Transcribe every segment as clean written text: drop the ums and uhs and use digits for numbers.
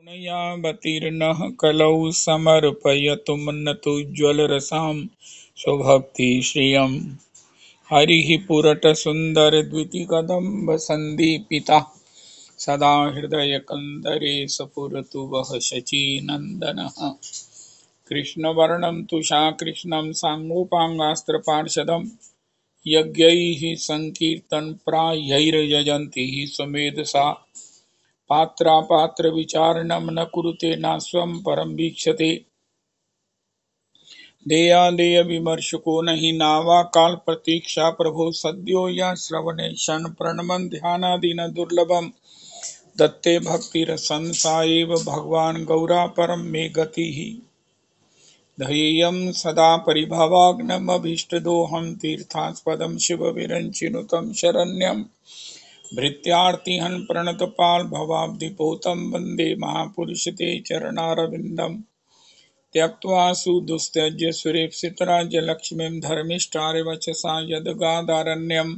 गुणयावतीर्णः कलौ समर्पयतु मन्नतुज्ज्वलरसां स्वभक्तिश्रियम् हरिः पुरटसुन्दरद्वितीकदम्बसन्दीपितः सदा हृदयकन्दरे सपुरतु वः शचीनन्दनः कृष्णवर्णं तु शाकृष्णं साङ्गोपाङ्गास्त्रपार्षदं यज्ञैः सङ्कीर्तनप्रायैर्यजन्ति स्वमेधसा पात्रापात्रविचारणं न कुरुते न स्वं परं वीक्षते देयादेयविमर्शको न हि नावा कालप्रतीक्षा प्रभो सद्यो या श्रवणे शन् प्रणमन् ध्यानादिन दुर्लभं दत्ते भक्तिरसन् सा एव भगवान् गौरापरं मे गतिः ध्येयं सदा परिभवाग्नमभीष्टदोहं तीर्थास्पदं शिवविरञ्चिनुतं शरण्यं भृत्यार्तिहन् प्रणतपाल भवाब्धिपोतं वन्दे महापुरुष ते चरणारविन्दम् त्यक्त्वा सुदुस्त्यज्य सुरेप्सितराज्यलक्ष्मीं धर्मिष्ठारिवचसा यद्गादारण्यं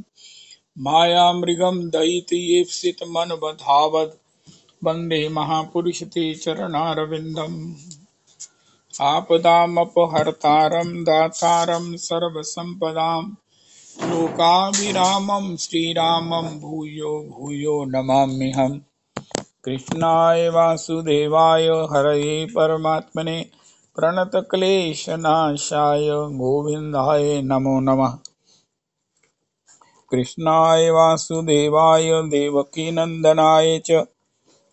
मायामृगं दयितयेप्सितमनुबधावद् वन्दे महापुरुष ते चरणारविन्दम् आपदामपहर्तारं दातारं सर्वसम्पदां लोकाभिरामं श्रीरामं भूयो भूयो नमाम्यहम् कृष्णाय वासुदेवाय हरये परमात्मने प्रणतक्लेशनाशाय गोविन्दाय नमो नमः। कृष्णाय वासुदेवाय देवकीनन्दनाय च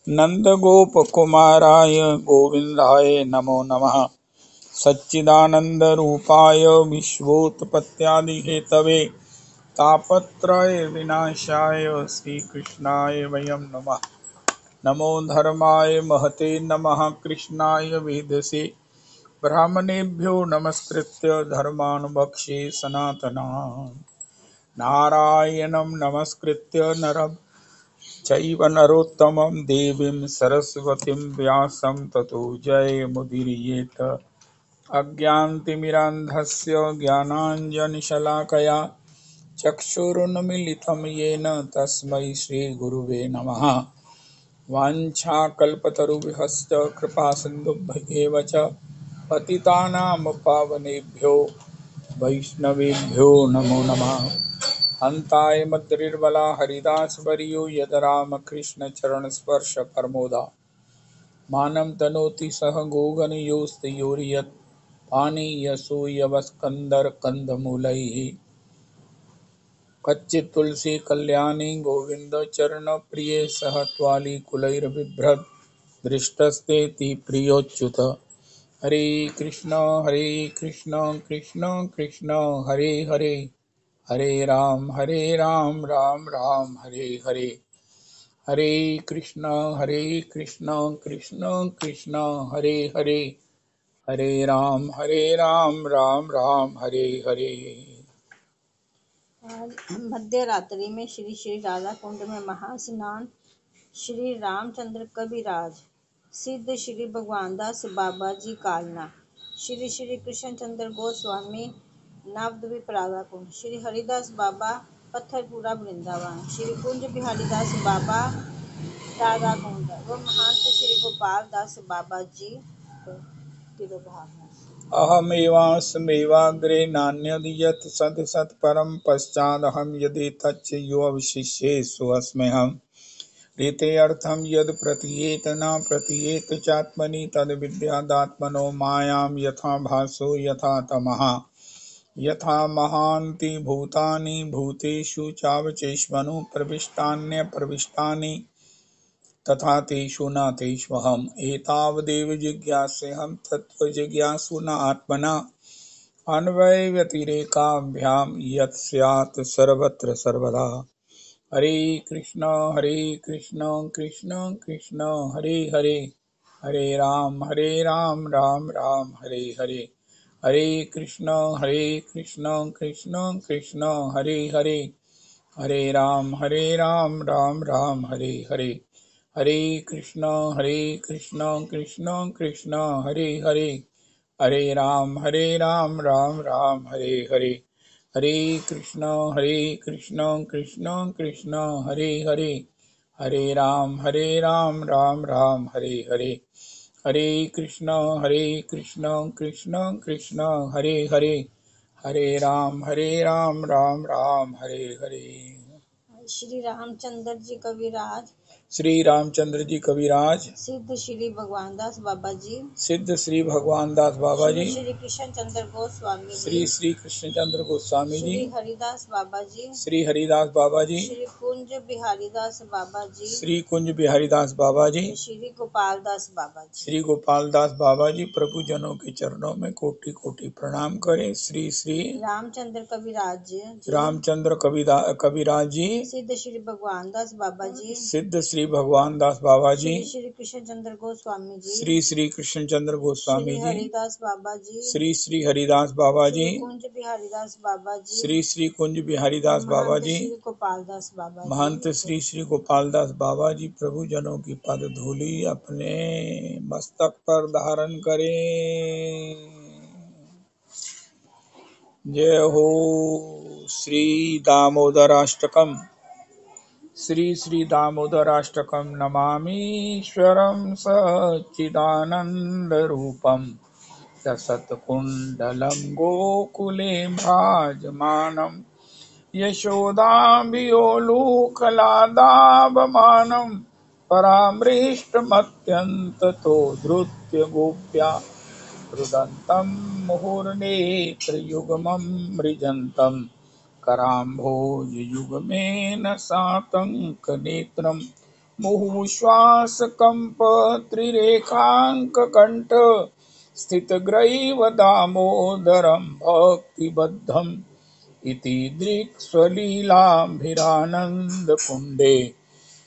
नन्दगोपकुमाराय गोविन्दाय नमो नमः। सच्चिदानन्दरूपाय विश्वोत्पत्त्यादिहेतवे तापत्रयविनाशाय श्रीकृष्णाय वयं नमः। नमो धर्माय महते नमः कृष्णाय वेदसे ब्राह्मणेभ्यो नमस्कृत्य धर्मान् वक्ष्ये सनातनान् नारायणं नमस्कृत्य नरं चैव नरोत्तमं देवीं सरस्वतीं व्यासं ततो जयमुदीरयेत् अज्ञानतिमिरान्धस्य ज्ञानाञ्जनशलाकया चक्षुरुन्मीलितं येन तस्मै श्रीगुरुवे नमः। वाञ्छाकल्पतरुभ्यश्च कृपासिन्धुभ्येव च पतितानां पावनेभ्यो वैष्णवेभ्यो नमो नमः। हन्ताय मद्रिर्बला हरिदासवर्यो यद्रामकृष्णचरणस्पर्श परमोदा मानं तनोति सह गोगणयोस्त्योर्यत् पानीयसूयवस्कन्धरकन्धमूलैः कच्चित् तुलसी कल्याणी गोविंद चरण प्रिय सह त्वालिकुलैर्बिभ्रद् दृष्टस्तेति प्रियोच्युत हरे कृष्ण कृष्ण कृष्ण हरे हरे हरे राम राम राम हरे हरे हरे कृष्ण कृष्ण कृष्ण हरे हरे हरे राम राम राम हरे हरे। मध्य रात्रि में श्री श्री राधा कुंड में महास्नान। श्री रामचंद्र कविराज सिद्ध श्री भगवान दास बाबा जी कालना। श्री श्री कृष्ण चंद्र गोस्वामी नवद्वीप राधा कुंड। श्री हरिदास बाबा पत्थरपुरा वृंदावन। श्री कुंज बिहारी दास बाबा राधा कुंड व महंत श्री गोपाल दास बाबा जी तिरुभाव। अहमेवास्मेवाग्रे नान्यद् यत् सत् सत्परं पश्चादहं यदि तच्च युवशिष्येषु अस्म्यहम् रीतेऽर्थं यद् प्रतीयेत न प्रतीयेत चात्मनि तद् विद्यादात्मनो मायां यथा भासो यथा तमः यथा महान्ति भूतानि भूतेषु चावचेष्वनु प्रविष्टान्यप्रविष्टानि तथा तेषु न तेष्वहम् एतावदेव जिज्ञास्यहं तत्त्वजिज्ञासु न आत्मना अन्वयव्यतिरेकाभ्यां यत् स्यात् सर्वत्र सर्वदा। हरे कृष्ण कृष्ण कृष्ण हरे हरे हरे राम राम राम हरे हरे हरे कृष्ण कृष्ण कृष्ण हरे हरे हरे राम राम राम हरे हरे हरे कृष्ण कृष्ण कृष्ण हरे हरे हरे राम राम राम हरे हरे हरे कृष्ण कृष्ण कृष्ण हरे हरे हरे राम राम राम हरे हरे, हरे कृष्ण कृष्ण कृष्ण हरे हरे, हरे राम राम राम हरे हरे। श्री रामचंद्र जी कविराज, श्री रामचंद्र जी कविराज, सिद्ध श्री भगवान दास बाबा जी, सिद्ध श्री भगवान दास बाबा जी, श्री कृष्ण चंद्र गोस्वामी श्री जी, श्री कृष्ण चंद्र गोस्वामी जी, श्री हरिदास बाबा जी, श्री हरिदास बाबा जी, श्री कुंज बिहारी दास बाबा जी, श्री कुंज बिहारी दास बाबा जी, श्री गोपाल दास बाबा जी। श्री गोपाल दास बाबा जी प्रभु जनों के चरणों में कोटि कोटि प्रणाम करें। श्री श्री रामचंद्र कविराज जी, रामचंद्र कविराज जी, सिद्ध श्री भगवान दास बाबा जी, सिद्ध श्री भगवान दास बाबा जी, श्री श्री कृष्ण चंद्र गोस्वामी जी, श्री श्री कृष्ण चंद्र गोस्वामी श्री जी, हरिदास बाबा जी, श्री श्री हरिदास बाबा जी, श्री कुंज बिहारी दास बाबा जी, श्री श्री कुंज बिहारी दास बाबा महंत जी, श्री गोपाल दास बाबा महंत जी। श्री श्री गोपाल दास बाबा जी प्रभु जनों की पद धूलि अपने मस्तक पर धारण करें। जय हो श्री दामोदराष्टकम, श्री श्री दामोदराष्टकम नमामीश्वरं सच्चिदानंद रूपम सत्कुंडलं गोकुले भ्राजमानं यशोदाम्बियोलुकलादावमानं परामृष्टमत्यन्ततो धृत्य गोप्या रुदन्तं मुहुर्नेत्रयुग्मं मृजन्तं कराम्भोजयुग्मेन सातङ्कनेत्रं मुहुश्वासकम्पत्रिरेखाङ्ककण्ठ स्थितग्रैव दामोदरं भक्तिबद्धम् इति दृक्स्वलीलाभिरानन्दकुण्डे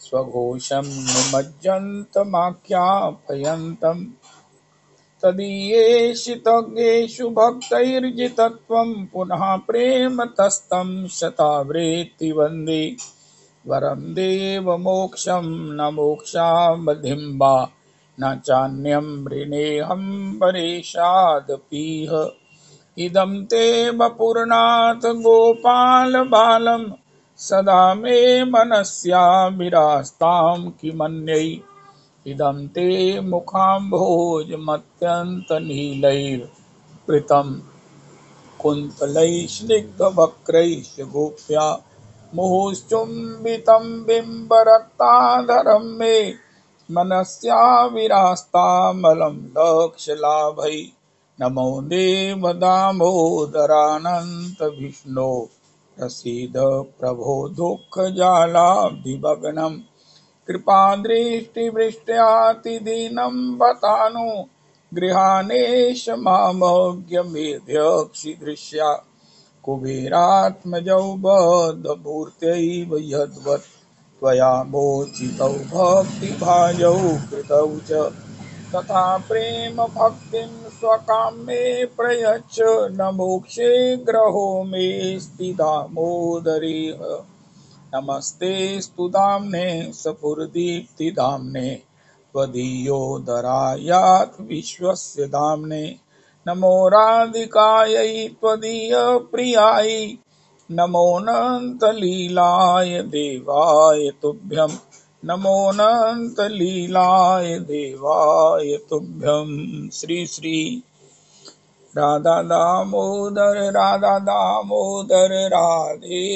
स्वघोषं निमज्जन्तमाख्यापयन्तम् तदीयेषु भक्तैर्जितत्वं पुनः प्रेम तस्तं शतावृत्ति वन्दे वरं देवमोक्षं न मोक्षावधिं वा न चान्यं वृणेऽहं परेशादपीह इदं ते वपुरनाथ गोपाल बालं सदा मे मनस्याभिरास्तां किमन्यै इदं ते मुखाम्भोजमत्यन्तनीलैर्वृतं कुन्तलैस्निग्धवक्त्रैश्च गोप्या मुहुश्चुम्बितं बिम्बरक्ताधरं मे मनस्याविरास्तामलं लक्ष्यलाभै नमो देवदामोदरानन्त विष्णो प्रसीद प्रभो दुःखजालाब्धिभग्नं कृपादृष्टिवृष्ट्यातिदीनं वतानु गृहाणेश मामज्ञमेध्यक्षिदृश्या कुबेरात्मजौ बद्धमूर्त्यैव यद्वत् त्वया मोचितौ भक्तिभाजौ कृतौ च तथा प्रेम भक्तिं स्वकां मे प्रयच्छ न मोक्षे ग्रहो मेऽस्ति दामोदरेह नमस्ते स्तुताम्ने सपुरदीप्तिदाम्ने त्वदीयोदरायात् विश्वस्य दाम्ने नमो राधिकायै त्वदीयप्रियायै नमोऽनन्तलीलाय देवाय तुभ्यं नमोऽनन्तलीलाय देवाय तुभ्यं। श्री श्री राधा दामोदर राधे,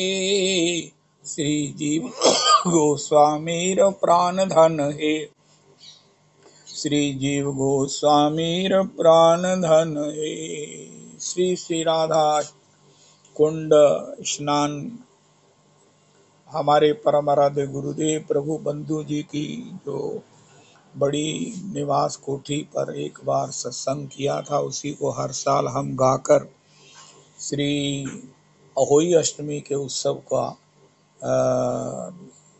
श्री जीव गोस्वामीर प्राण धन है, श्री जीव गोस्वामीर प्राण धन है। श्री श्री राधा कुंड स्नान हमारे परम आराध्य गुरुदेव प्रभु बंधु जी की जो बड़ी निवास कोठी पर एक बार सत्संग किया था, उसी को हर साल हम गाकर श्री अहोई अष्टमी के उत्सव का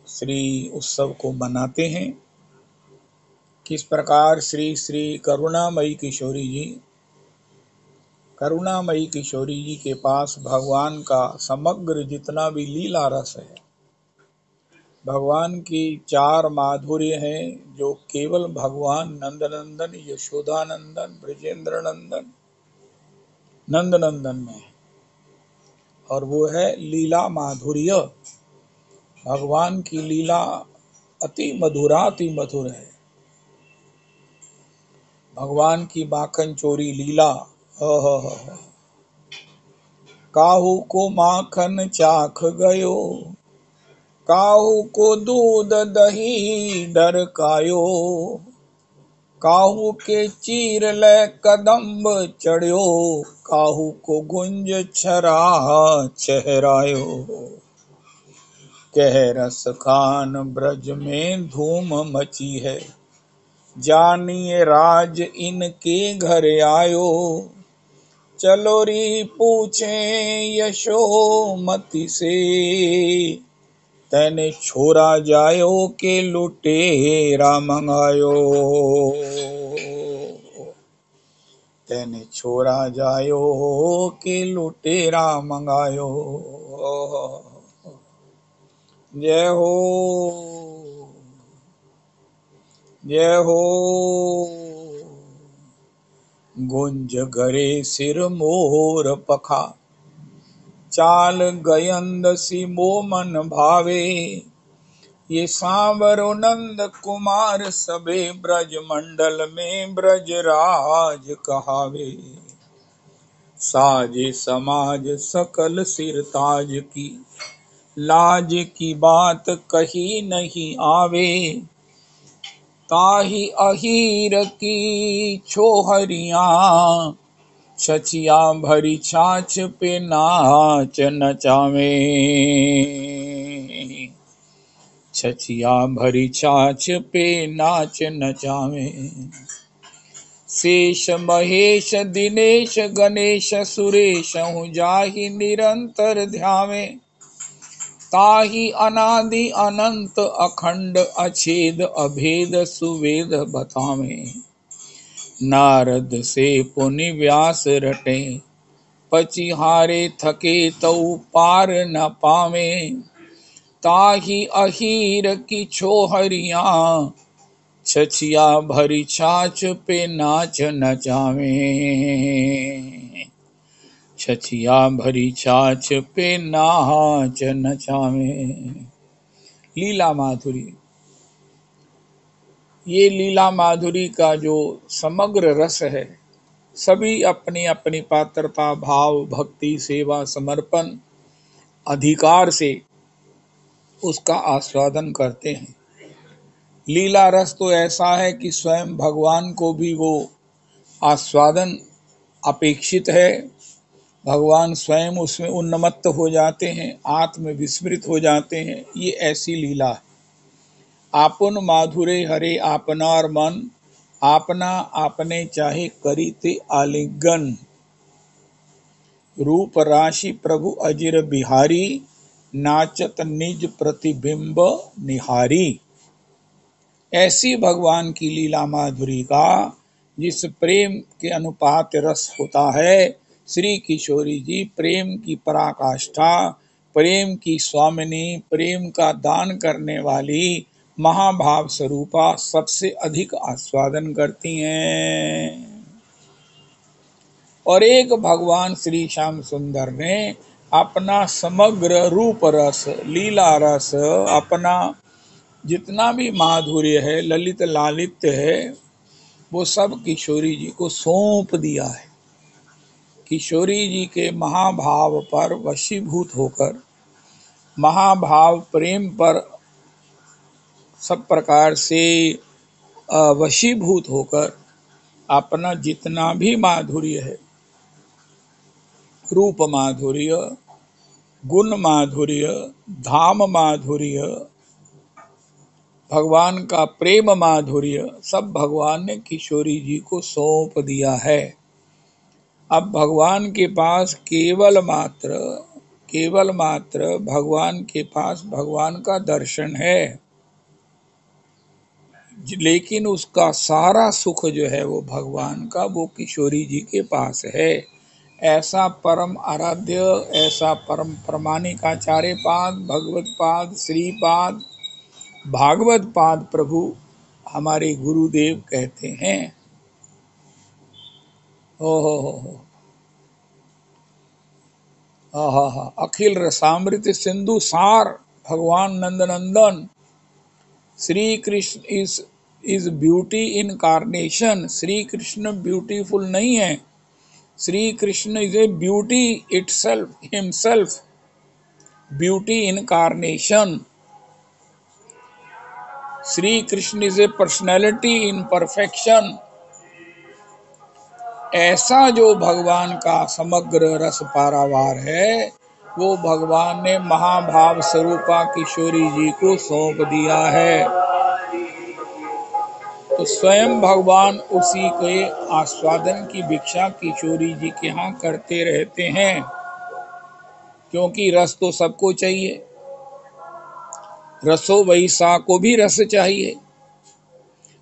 श्री उत्सव को मनाते हैं। किस प्रकार श्री श्री करुणामयी किशोरी जी के पास भगवान का समग्र जितना भी लीला रस है, भगवान की चार माधुर्य हैं जो केवल भगवान नंदनंदन, यशोदानंदन, ब्रजेंद्र नंदन, नंदनंदन में है, और वो है लीला माधुर्य। भगवान की लीला अति मधुराति मधुर है। भगवान की माखन चोरी लीला, काहू को माखन चाख गयो, काहू को दूध दही ढरकायो, काहू के चीर ले कदम्ब चढ़्यो, काहू को गुंज छरा चहरायो। कह रस खान ब्रज में धूम मची है, जानिए राज इनके घर आयो। चलो री पूछे यशोमती से, तैने छोरा जायो के लुटेरा मंगायो। तैने छोरा जायो के लुटेरा मंगायो। जय हो, जय हो। गुंज गरे सिर मोर पखा, चाल गयंद सी मोमन भावे। ये सांवरो नंद कुमार सबे, ब्रज मंडल में ब्रजराज कहावे। साजे समाज सकल सिर ताज की, लाज की बात कही नहीं आवे। ताही अहीर की छोहरियां, छचिया भरी छाछ पे नाच नचावे। छचिया भरी छाछ पे नाच नचावे। शेष महेश दिनेश गणेश सुरेश हूँ जाहि निरंतर ध्यावे। ताहि अनादि अनंत अखंड अछेद अभेद सुवेद बतावे। नारद से पुनि व्यास रटे, पचिहारे थके तऊ पार न पावे। ताहि अहीर की छोहरियां, छचिया भरी छाछ पे नाच नचावे। छचिया भरी छाछ पे नाच नचावे। लीला माधुरी, ये लीला माधुरी का जो समग्र रस है, सभी अपनी अपनी पात्रता भाव भक्ति सेवा समर्पण अधिकार से उसका आस्वादन करते हैं। लीला रस तो ऐसा है कि स्वयं भगवान को भी वो आस्वादन अपेक्षित है। भगवान स्वयं उसमें उन्मत्त हो जाते हैं, आत्म विस्मृत हो जाते हैं। ये ऐसी लीला है। आपन माधुरे हरे आपनार मन, आपना आपने चाहे करीते आलिंगन। रूप राशि प्रभु अजिर बिहारी, नाचत निज प्रतिबिंब निहारी। ऐसी भगवान की लीला माधुरी का जिस प्रेम के अनुपात रस होता है, श्री किशोरी जी प्रेम की पराकाष्ठा, प्रेम की स्वामिनी, प्रेम का दान करने वाली महाभाव स्वरूपा सबसे अधिक आस्वादन करती हैं। और एक भगवान श्री श्याम सुंदर ने अपना समग्र रूप रस, लीला रस, अपना जितना भी माधुर्य है, ललित लालित्य है, वो सब किशोरी जी को सौंप दिया है। किशोरी जी के महाभाव पर वशीभूत होकर, महाभाव प्रेम पर सब प्रकार से वशीभूत होकर अपना जितना भी माधुर्य है, रूप माधुर्य, गुण माधुर्य, धाम माधुर्य, भगवान का प्रेम माधुर्य, सब भगवान ने किशोरी जी को सौंप दिया है। अब भगवान के पास केवल मात्र भगवान के पास भगवान का दर्शन है, लेकिन उसका सारा सुख जो है वो भगवान का, वो किशोरी जी के पास है। ऐसा परम आराध्य, ऐसा परम प्रमाणिक आचार्य पाद, भगवत पाद, श्रीपाद, भागवत पाद प्रभु हमारे गुरुदेव कहते हैं। हो अखिल रसामृत सिंधु सार भगवान Nandanandan Shri Krishna is beauty incarnation. Shri Krishna beautiful नहीं है, Shri Krishna is a beauty itself, himself, beauty incarnation. Shri Krishna is a personality in perfection. ऐसा जो भगवान का समग्र रस पारावार है, वो भगवान ने महाभाव स्वरूपा किशोरी जी को सौंप दिया है। तो स्वयं भगवान उसी के आस्वादन की भिक्षा किशोरी जी के यहाँ करते रहते हैं, क्योंकि रस तो सबको चाहिए। रसो वैसा को भी रस चाहिए।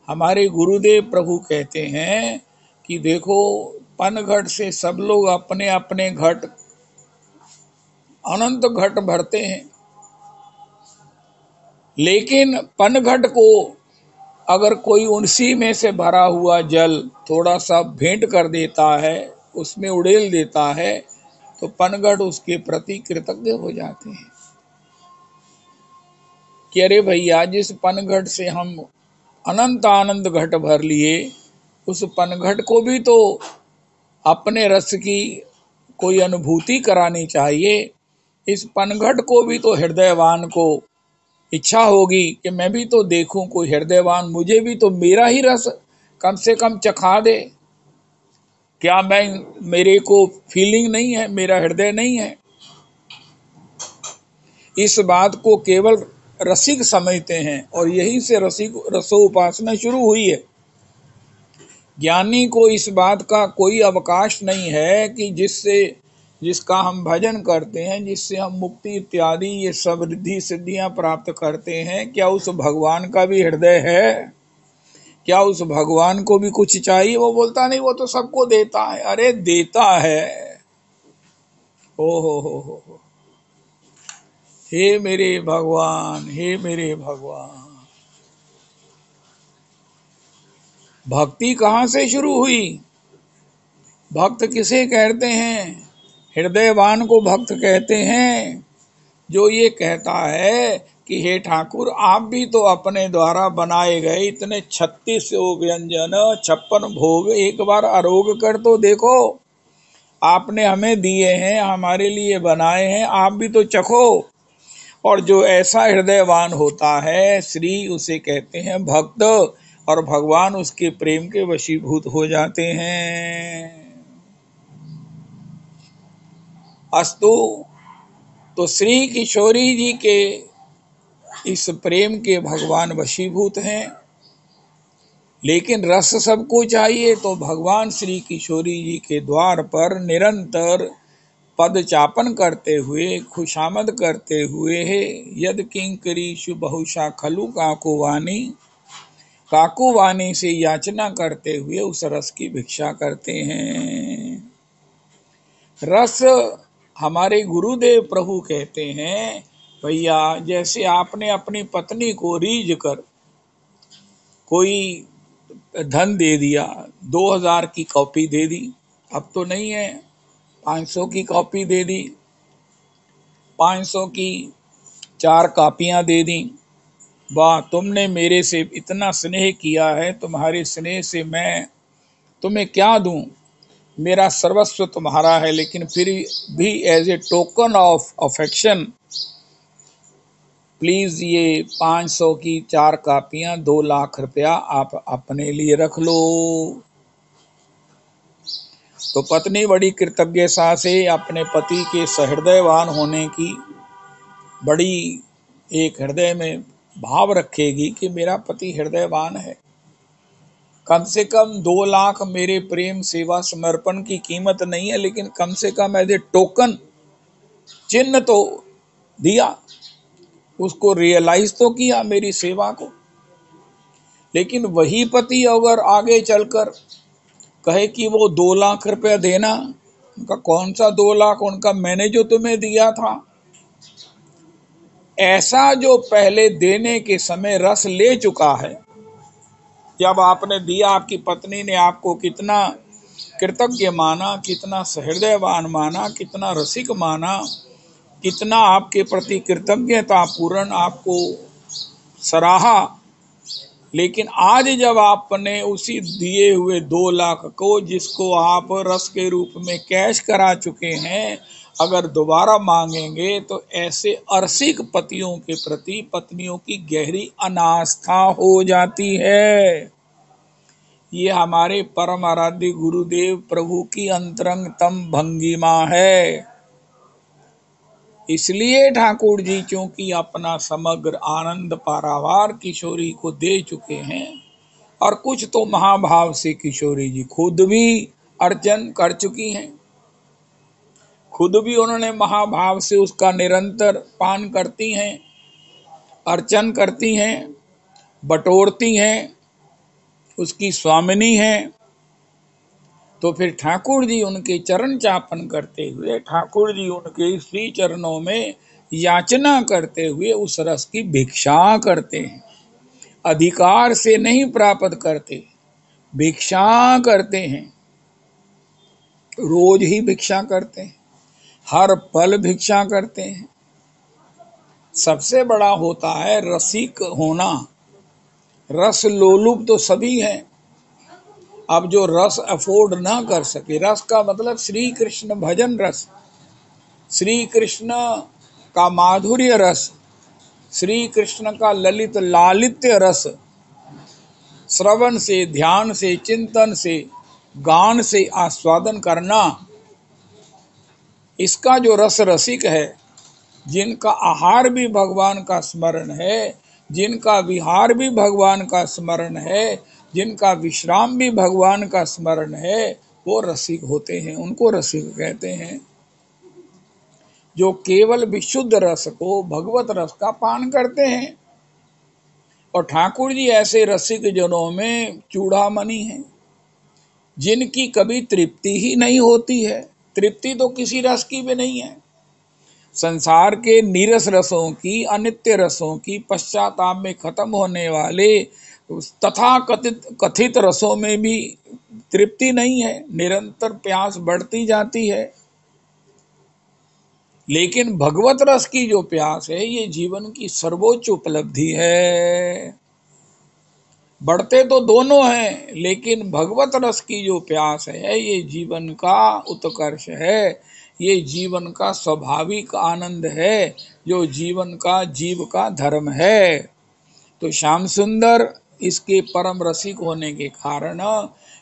हमारे गुरुदेव प्रभु कहते हैं कि देखो, पनघट से सब लोग अपने अपने घट, अनंत घट भरते हैं, लेकिन पनघट को अगर कोई उसी में से भरा हुआ जल थोड़ा सा भेंट कर देता है, उसमें उड़ेल देता है, तो पनघट उसके प्रति कृतज्ञ हो जाते हैं कि अरे भैया, जिस पनघट से हम अनंत आनंद घट भर लिए, उस पनघट को भी तो अपने रस की कोई अनुभूति करानी चाहिए। इस पनघट को भी तो हृदयवान को इच्छा होगी कि मैं भी तो देखूं, कोई हृदयवान मुझे भी तो मेरा ही रस कम से कम चखा दे। क्या मेरे को फीलिंग नहीं है, मेरा हृदय नहीं है? इस बात को केवल रसिक समझते हैं, और यही से रसोपासना शुरू हुई है। ज्ञानी को इस बात का कोई अवकाश नहीं है कि जिसका हम भजन करते हैं, जिससे हम मुक्ति इत्यादि ये सब रिद्धि सिद्धियां प्राप्त करते हैं, क्या उस भगवान का भी हृदय है? क्या उस भगवान को भी कुछ चाहिए? वो बोलता नहीं, वो तो सबको देता है। अरे देता है, ओ हो, हे मेरे भगवान, हे मेरे भगवान। भक्ति कहाँ से शुरू हुई? भक्त किसे कहते हैं? हृदयवान को भक्त कहते हैं, जो ये कहता है कि हे ठाकुर, आप भी तो अपने द्वारा बनाए गए इतने 36 व्यंजन, 56 भोग एक बार आरोग कर तो देखो। आपने हमें दिए हैं, हमारे लिए बनाए हैं, आप भी तो चखो। और जो ऐसा हृदयवान होता है, श्री उसे कहते हैं भक्त, और भगवान उसके प्रेम के वशीभूत हो जाते हैं। अस्तु, तो श्री किशोरी जी के इस प्रेम के भगवान वशीभूत हैं, लेकिन रस सबको चाहिए। तो भगवान श्री किशोरी जी के द्वार पर निरंतर पद चापन करते हुए, खुशामद करते हुए, यद किंकरीषु बहुशा खलु काकुवानी, काकुवानी से याचना करते हुए उस रस की भिक्षा करते हैं। रस हमारे गुरुदेव प्रभु कहते हैं, भैया, जैसे आपने अपनी पत्नी को रीझ कर कोई धन दे दिया, 2000 की कॉपी दे दी, अब तो नहीं है, 500 की कॉपी दे दी, 500 की 4 कॉपियां दे दी। वाह, तुमने मेरे से इतना स्नेह किया है, तुम्हारे स्नेह से मैं तुम्हें क्या दूं, मेरा सर्वस्व तुम्हारा है, लेकिन फिर भी as a token of affection please ये 500 की 4 कॉपियां, 2 लाख रुपया आप अपने लिए रख लो। तो पत्नी बड़ी कृतज्ञता से अपने पति के सहृदयवान होने की बड़ी एक हृदय में भाव रखेगी कि मेरा पति हृदयवान है। कम से कम 2 लाख मेरे प्रेम सेवा समर्पण की कीमत नहीं है, लेकिन कम से कम एज ए टोकन चिन्ह तो दिया, उसको रियलाइज तो किया मेरी सेवा को। लेकिन वही पति अगर आगे चलकर कहे कि वो 2 लाख रुपया देना, उनका कौन सा 2 लाख, उनका मैंने जो तुम्हें दिया था। ऐसा जो पहले देने के समय रस ले चुका है, जब आपने दिया, आपकी पत्नी ने आपको कितना कृतज्ञ माना, कितना सहृदयवान माना, कितना रसिक माना, कितना आपके प्रति कृतज्ञता पूर्ण आपको सराहा, लेकिन आज जब आपने उसी दिए हुए 2 लाख को, जिसको आप रस के रूप में कैश करा चुके हैं, अगर दोबारा मांगेंगे तो ऐसे अरसिक पतियों के प्रति पत्नियों की गहरी अनास्था हो जाती है। ये हमारे परम आराध्य गुरुदेव प्रभु की अंतरंगतम भंगिमा है। इसलिए ठाकुर जी क्योंकि अपना समग्र आनंद पारावार किशोरी को दे चुके हैं, और कुछ तो महाभाव से किशोरी जी खुद भी अर्चन कर चुकी हैं, खुद भी उन्होंने महाभाव से उसका निरंतर पान करती हैं, अर्चन करती हैं, बटोरती हैं, उसकी स्वामिनी हैं। तो फिर ठाकुर जी उनके चरण चापन करते हुए, ठाकुर जी उनके श्री चरणों में याचना करते हुए उस रस की भिक्षा करते हैं। अधिकार से नहीं प्राप्त करते, भिक्षा करते हैं। रोज ही भिक्षा करते हैं, हर पल भिक्षा करते हैं। सबसे बड़ा होता है रसिक होना। रस लोलुप तो सभी हैं। अब जो रस अफोर्ड ना कर सके, रस का मतलब श्री कृष्ण भजन रस, श्री कृष्ण का माधुर्य रस, श्री कृष्ण का ललित लालित्य रस, श्रवण से, ध्यान से, चिंतन से, गान से आस्वादन करना, इसका जो रस रसिक है, जिनका आहार भी भगवान का स्मरण है, जिनका विहार भी भगवान का स्मरण है, जिनका विश्राम भी भगवान का स्मरण है, वो रसिक होते हैं, उनको रसिक कहते हैं। जो केवल विशुद्ध रस को, भगवत रस का पान करते हैं। और ठाकुर जी ऐसे रसिक जनों में चूड़ामणि हैं, जिनकी कभी तृप्ति ही नहीं होती है। तृप्ति तो किसी रस की भी नहीं है। संसार के नीरस रसों की, अनित्य रसों की, पश्चाताप में खत्म होने वाले तथा कथित रसों में भी तृप्ति नहीं है, निरंतर प्यास बढ़ती जाती है। लेकिन भगवत रस की जो प्यास है, ये जीवन की सर्वोच्च उपलब्धि है। बढ़ते तो दोनों हैं, लेकिन भगवत रस की जो प्यास है, ये जीवन का उत्कर्ष है, ये जीवन का स्वाभाविक आनंद है, जो जीवन का, जीव का धर्म है। तो श्याम सुंदर इसके परम रसिक होने के कारण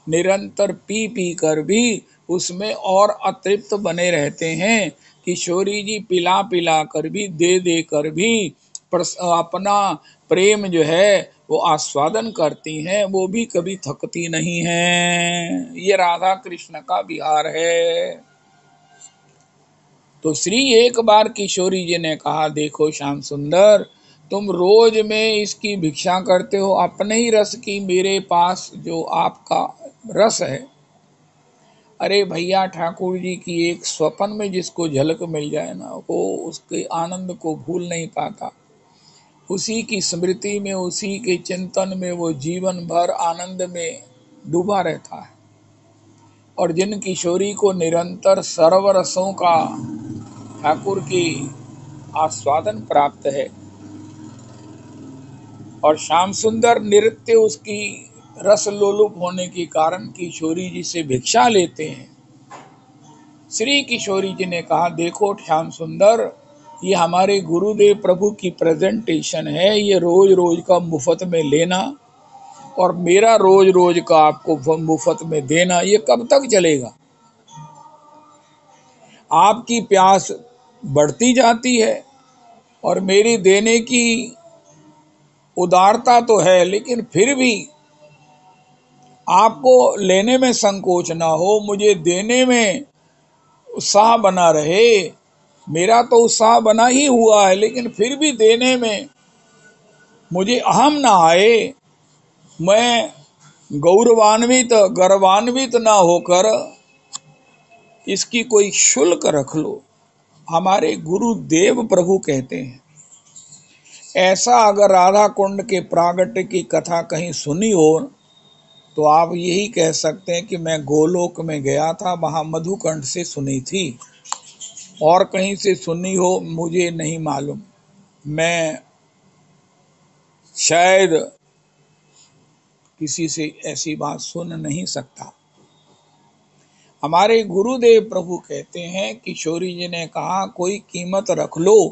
निरंतर पी पी कर भी उसमें और अतृप्त बने रहते हैं। किशोरी जी पिला पिला कर भी, दे दे कर भी अपना प्रेम जो है वो आस्वादन करती हैं, वो भी कभी थकती नहीं हैं। ये राधा कृष्ण का विहार है। तो श्री एक बार किशोरी जी ने कहा, देखो श्याम सुंदर, तुम रोज में इसकी भिक्षा करते हो अपने ही रस की, मेरे पास जो आपका रस है। अरे भैया, ठाकुर जी की एक स्वप्न में जिसको झलक मिल जाए ना, वो उसके आनंद को भूल नहीं पाता। उसी की स्मृति में, उसी के चिंतन में वो जीवन भर आनंद में डूबा रहता है। और जिन किशोरी को निरंतर सर्वरसों का ठाकुर की आस्वादन प्राप्त है, और श्याम सुंदर नृत्य उसकी रस लोलुप होने के कारण किशोरी जी से भिक्षा लेते हैं। श्री किशोरी जी ने कहा, देखो श्याम सुंदर, ये हमारे गुरुदेव प्रभु की प्रेजेंटेशन है, ये रोज रोज का मुफ्त में लेना और मेरा रोज रोज का आपको मुफ्त में देना, ये कब तक चलेगा? आपकी प्यास बढ़ती जाती है और मेरी देने की उदारता तो है, लेकिन फिर भी आपको लेने में संकोच ना हो, मुझे देने में उत्साह बना रहे। मेरा तो उत्साह बना ही हुआ है, लेकिन फिर भी देने में मुझे अहम ना आए, मैं गौरवान्वित, गर्वान्वित ना होकर इसकी कोई शुल्क रख लो। हमारे गुरुदेव प्रभु कहते हैं। ऐसा अगर राधा कुंड के प्रागट्य की कथा कहीं सुनी हो तो आप यही कह सकते हैं कि मैं गोलोक में गया था, वहां मधुकंठ से सुनी थी। और कहीं से सुनी हो मुझे नहीं मालूम, मैं शायद किसी से ऐसी बात सुन नहीं सकता। हमारे गुरुदेव प्रभु कहते हैं, किशोरी जी ने कहा, कोई कीमत रख लो,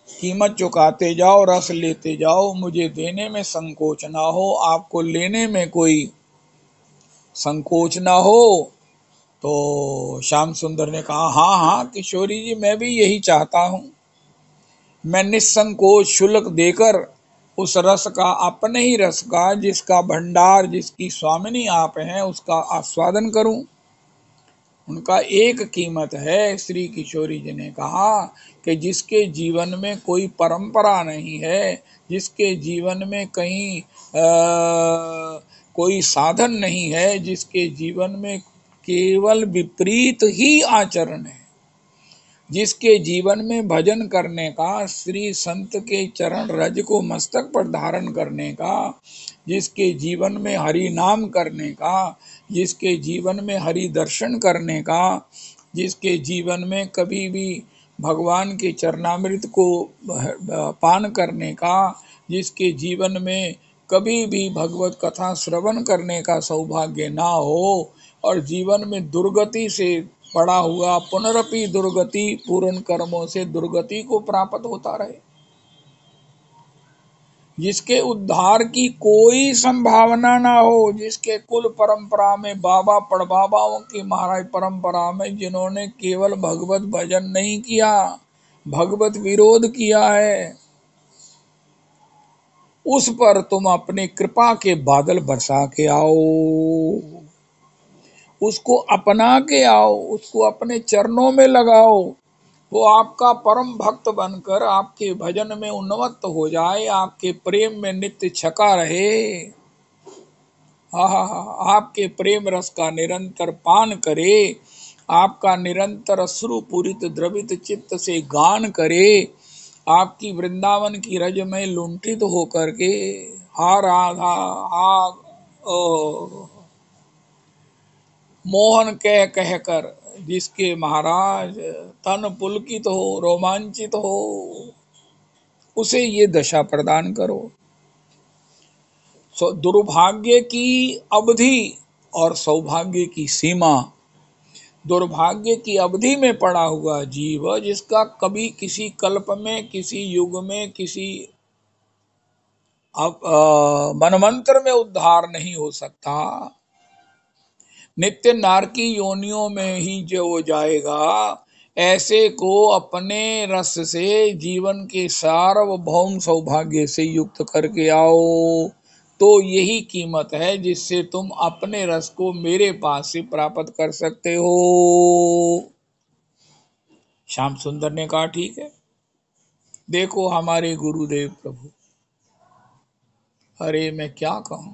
कीमत चुकाते जाओ, रस लेते जाओ, मुझे देने में संकोच ना हो, आपको लेने में कोई संकोच ना हो। तो श्याम सुंदर ने कहा, हाँ हाँ किशोरी जी, मैं भी यही चाहता हूँ। मैं निसंकोच शुल्क देकर उस रस का, अपने ही रस का, जिसका भंडार, जिसकी स्वामिनी आप हैं, उसका आस्वादन करूं। उनका एक कीमत है। श्री किशोरी जी ने कहा कि जिसके जीवन में कोई परंपरा नहीं है, जिसके जीवन में कहीं कोई साधन नहीं है, जिसके जीवन में केवल विपरीत ही आचरण है, जिसके जीवन में भजन करने का, श्री संत के चरण रज को मस्तक पर धारण करने का, जिसके जीवन में हरि नाम करने का, जिसके जीवन में हरि दर्शन करने का, जिसके जीवन में कभी भी भगवान के चरणामृत को पान करने का, जिसके जीवन में कभी भी भगवत कथा श्रवण करने का सौभाग्य ना हो, और जीवन में दुर्गति से पड़ा हुआ, पुनरपि दुर्गति, पूर्ण कर्मों से दुर्गति को प्राप्त होता रहे, जिसके उद्धार की कोई संभावना ना हो, जिसके कुल परंपरा में, बाबा पड़बाबाओं की महाराज परंपरा में, जिन्होंने केवल भगवत भजन नहीं किया, भगवत विरोध किया है, उस पर तुम अपने कृपा के बादल बरसा के आओ, उसको अपना के आओ, उसको अपने चरणों में लगाओ, वो आपका परम भक्त बनकर आपके भजन में उन्मत्त हो जाए, आपके प्रेम में नित्य छका रहे। आपके प्रेम रस का निरंतर पान करे, आपका निरंतर अश्रुपूरित द्रवित चित्त से गान करे, आपकी वृंदावन की रज में लुंठित होकर के, हा राधा हा ओ मोहन कह कह कर, जिसके महाराज तन पुलकित हो, रोमांचित हो, उसे ये दशा प्रदान करो। दुर्भाग्य की अवधि और सौभाग्य की सीमा। दुर्भाग्य की अवधि में पड़ा हुआ जीव, जिसका कभी किसी कल्प में, किसी युग में, किसी मनमंत्र में उद्धार नहीं हो सकता, नित्य नारकी योनियों में ही जो जाएगा, ऐसे को अपने रस से जीवन के सार्वभौम सौभाग्य से युक्त करके आओ। तो यही कीमत है जिससे तुम अपने रस को मेरे पास से प्राप्त कर सकते हो। श्याम सुंदर ने कहा, ठीक है। देखो हमारे गुरुदेव प्रभु, अरे मैं क्या कहूं।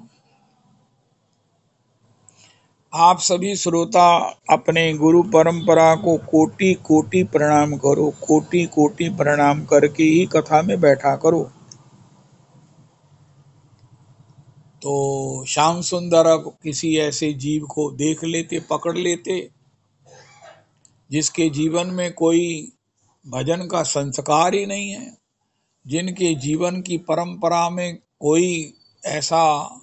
आप सभी श्रोता अपने गुरु परंपरा को कोटि कोटि प्रणाम करो, कोटि कोटि प्रणाम करके ही कथा में बैठा करो। तो श्याम सुंदर अब किसी ऐसे जीव को देख लेते, पकड़ लेते, जिसके जीवन में कोई भजन का संस्कार ही नहीं है, जिनके जीवन की परंपरा में कोई ऐसा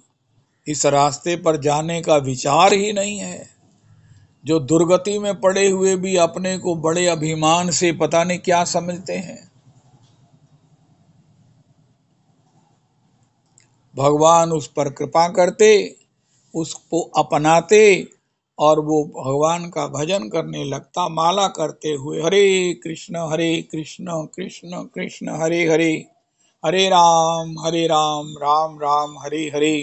इस रास्ते पर जाने का विचार ही नहीं है, जो दुर्गति में पड़े हुए भी अपने को बड़े अभिमान से पता नहीं क्या समझते हैं। भगवान उस पर कृपा करते, उसको अपनाते, और वो भगवान का भजन करने लगता, माला करते हुए, हरे कृष्ण कृष्ण कृष्ण हरे हरे, हरे राम राम राम हरे हरे,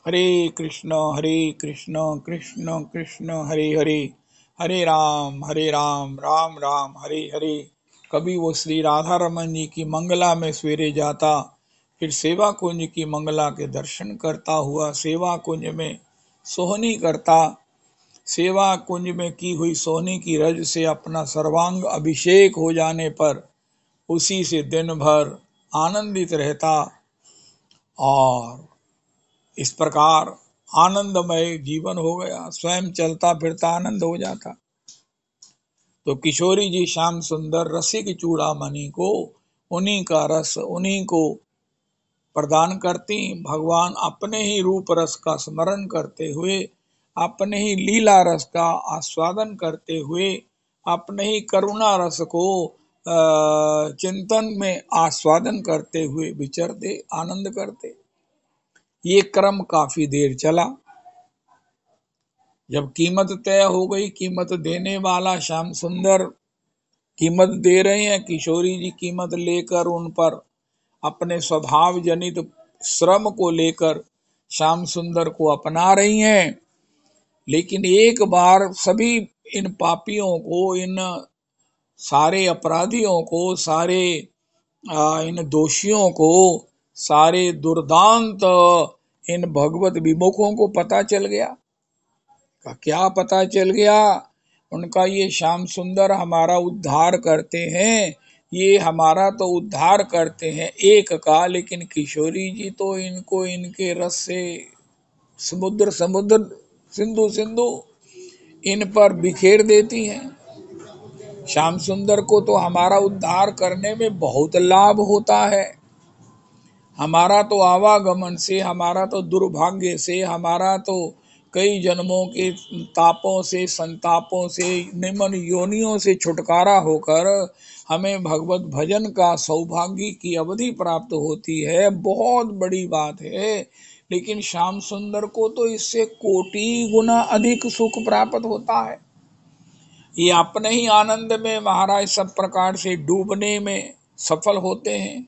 हरे कृष्ण कृष्ण कृष्ण हरे हरे, हरे राम राम राम हरे हरे। कभी वो श्री राधा रमन जी की मंगला में सवेरे जाता, फिर सेवा कुंज की मंगला के दर्शन करता हुआ सेवा कुंज में सोहनी करता, सेवा कुंज में की हुई सोहनी की रज से अपना सर्वांग अभिषेक हो जाने पर उसी से दिन भर आनंदित रहता, और इस प्रकार आनंदमय जीवन हो गया, स्वयं चलता फिरता आनंद हो जाता। तो किशोरी जी श्याम सुंदर रसिक चूड़ामणि को, उन्हीं का रस, उन्हीं को प्रदान करती। भगवान अपने ही रूप रस का स्मरण करते हुए, अपने ही लीला रस का आस्वादन करते हुए, अपने ही करुणा रस को चिंतन में आस्वादन करते हुए विचरते, आनंद करते। ये क्रम काफी देर चला। जब कीमत तय हो गई, कीमत देने वाला श्याम सुंदर कीमत दे रहे हैं, किशोरी जी कीमत लेकर उन पर अपने स्वभाव जनित श्रम को लेकर श्याम सुंदर को अपना रही हैं। लेकिन एक बार सभी इन पापियों को, इन सारे अपराधियों को, सारे इन दोषियों को, सारे दुर्दांत इन भगवत विमुखों को पता चल गया। क्या पता चल गया? उनका ये श्याम सुंदर हमारा उद्धार करते हैं, ये हमारा तो उद्धार करते हैं एक का, लेकिन किशोरी जी तो इनको इनके रस से समुद्र समुद्र, सिंधु सिंधु इन पर बिखेर देती हैं। श्याम सुंदर को तो हमारा उद्धार करने में बहुत लाभ होता है। हमारा तो आवागमन से, हमारा तो दुर्भाग्य से, हमारा तो कई जन्मों के तापों से, संतापों से, निम्न योनियों से छुटकारा होकर हमें भगवत भजन का सौभाग्य की अवधि प्राप्त होती है, बहुत बड़ी बात है। लेकिन श्याम सुंदर को तो इससे कोटि गुना अधिक सुख प्राप्त होता है। ये अपने ही आनंद में महाराज सब प्रकार से डूबने में सफल होते हैं।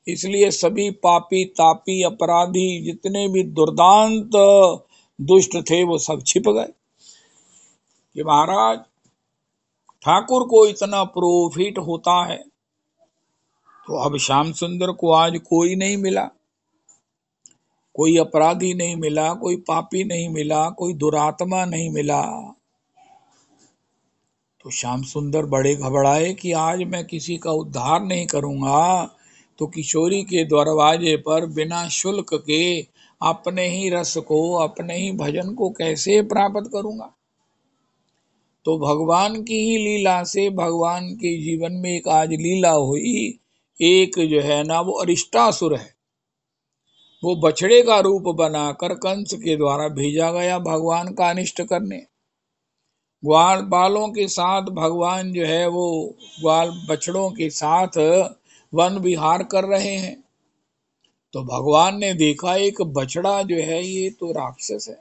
इसलिए सभी पापी तापी अपराधी जितने भी दुर्दांत दुष्ट थे वो सब छिप गए कि महाराज ठाकुर को इतना प्रॉफिट होता है, तो अब श्याम सुंदर को आज कोई नहीं मिला, कोई अपराधी नहीं मिला, कोई पापी नहीं मिला, कोई दुरात्मा नहीं मिला। तो श्याम सुंदर बड़े घबराए कि आज मैं किसी का उद्धार नहीं करूंगा तो किशोरी के दरवाजे पर बिना शुल्क के अपने ही रस को, अपने ही भजन को कैसे प्राप्त करूंगा। तो भगवान की ही लीला से, भगवान के जीवन में एक आज लीला हुई। एक जो है ना वो अरिष्टासुर है, वो बछड़े का रूप बनाकर कंस के द्वारा भेजा गया भगवान का अनिष्ट करने। ग्वाल बालों के साथ भगवान जो है वो ग्वाल बछड़ों के साथ वन विहार कर रहे हैं। तो भगवान ने देखा एक बछड़ा जो है ये तो राक्षस है,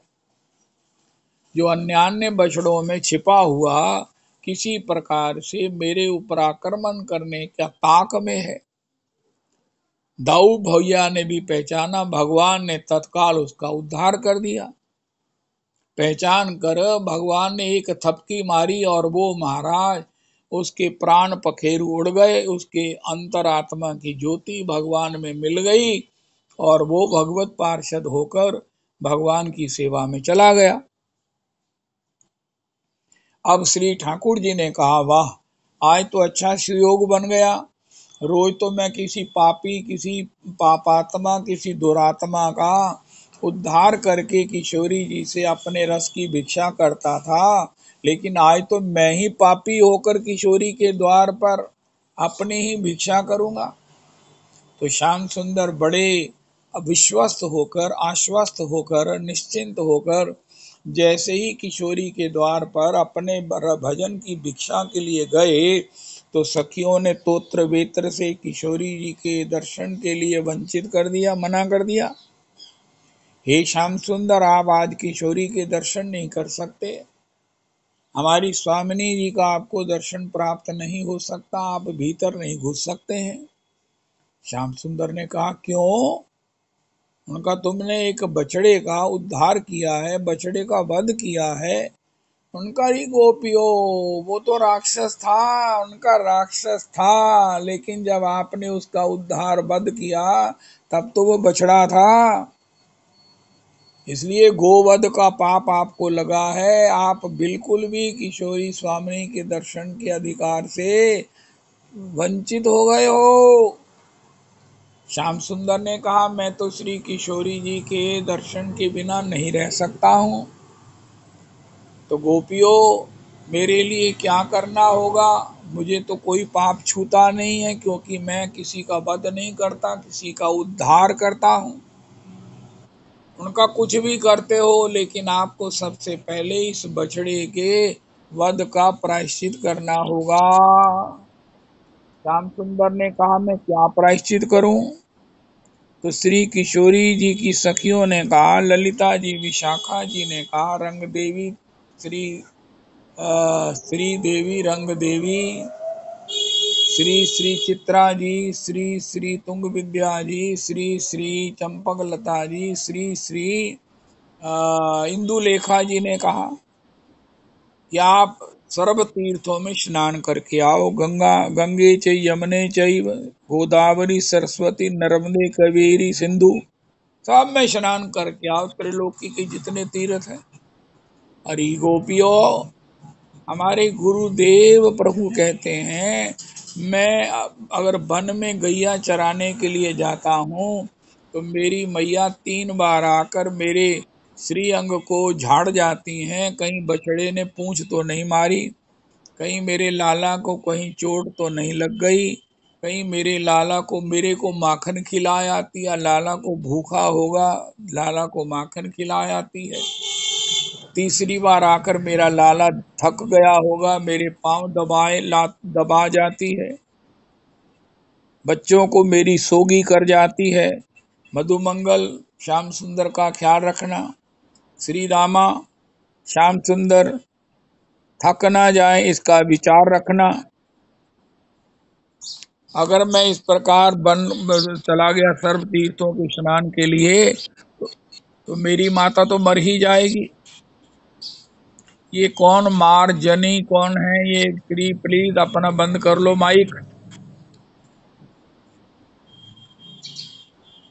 जो अन्यान्य बछड़ों में छिपा हुआ किसी प्रकार से मेरे ऊपर आक्रमण करने का ताक में है। दाऊ भैया ने भी पहचाना, भगवान ने तत्काल उसका उद्धार कर दिया। पहचान कर भगवान ने एक थपकी मारी और वो महाराज उसके प्राण पखेरु उड़ गए, उसके अंतरात्मा की ज्योति भगवान में मिल गई और वो भगवत पार्षद होकर भगवान की सेवा में चला गया। अब श्री ठाकुर जी ने कहा, वाह आज तो अच्छा सुयोग बन गया। रोज तो मैं किसी पापी, किसी पापात्मा, किसी दुरात्मा का उद्धार करके किशोरी जी से अपने रस की भिक्षा करता था, लेकिन आज तो मैं ही पापी होकर किशोरी के द्वार पर अपनी ही भिक्षा करूंगा। तो श्याम सुंदर बड़े विश्वस्त होकर, आश्वस्त होकर, निश्चिंत होकर जैसे ही किशोरी के द्वार पर अपने भजन की भिक्षा के लिए गए तो सखियों ने तोत्र वेत्र से किशोरी जी के दर्शन के लिए वंचित कर दिया, मना कर दिया। हे श्याम सुंदर, आप आज किशोरी के दर्शन नहीं कर सकते, हमारी स्वामिनी जी का आपको दर्शन प्राप्त नहीं हो सकता, आप भीतर नहीं घुस सकते हैं। श्याम सुंदर ने कहा, क्यों? उनका तुमने एक बछड़े का उद्धार किया है, बछड़े का वध किया है। उनका ही गोपियो, वो तो राक्षस था, उनका राक्षस था, लेकिन जब आपने उसका उद्धार वध किया तब तो वो बछड़ा था, इसलिए गोवध का पाप आपको लगा है। आप बिल्कुल भी किशोरी स्वामी के दर्शन के अधिकार से वंचित हो गए हो। श्याम सुंदर ने कहा, मैं तो श्री किशोरी जी के दर्शन के बिना नहीं रह सकता हूँ। तो गोपियों, मेरे लिए क्या करना होगा? मुझे तो कोई पाप छूता नहीं है, क्योंकि मैं किसी का वध नहीं करता, किसी का उद्धार करता हूँ। उनका कुछ भी करते हो, लेकिन आपको सबसे पहले इस बछड़े के वध का प्रायश्चित करना होगा। श्याम सुंदर ने कहा, मैं क्या प्रायश्चित करूं? तो श्री किशोरी जी की सखियों ने कहा, ललिता जी, विशाखा जी ने कहा, रंग देवी, श्री श्री देवी, रंग देवी, श्री श्री चित्रा जी, श्री श्री तुंग विद्या जी, श्री श्री चंपक लता जी, श्री श्री इंदुलेखा जी ने कहा कि आप सर्व तीर्थों में स्नान करके आओ। गंगा गंगे च यमुने चैव गोदावरी सरस्वती नर्मदे कावेरी सिंधु, सब में स्नान करके आओ। त्रिलोकी के जितने तीर्थ हैं। हरि गोपियो, हमारे गुरुदेव प्रभु कहते हैं, मैं अगर वन में गैया चराने के लिए जाता हूँ तो मेरी मैया 3 बार आकर मेरे श्री अंग को झाड़ जाती हैं। कहीं बछड़े ने पूंछ तो नहीं मारी, कहीं मेरे लाला को कहीं चोट तो नहीं लग गई, कहीं मेरे लाला को मेरे को माखन खिला आती, या लाला को भूखा होगा, लाला को माखन खिला आती है। तीसरी बार आकर मेरा लाला थक गया होगा, मेरे पांव दबा जाती है, बच्चों को मेरी सोगी कर जाती है। मधुमंगल श्याम सुंदर का ख्याल रखना। श्री रामा, श्याम सुंदर थक ना जाए, इसका विचार रखना। अगर मैं इस प्रकार बन चला गया सर्व तीर्थों के स्नान के लिए, तो मेरी माता तो मर ही जाएगी। ये कौन मार्जनी कौन है ये? श्री प्लीज अपना बंद कर लो माइक।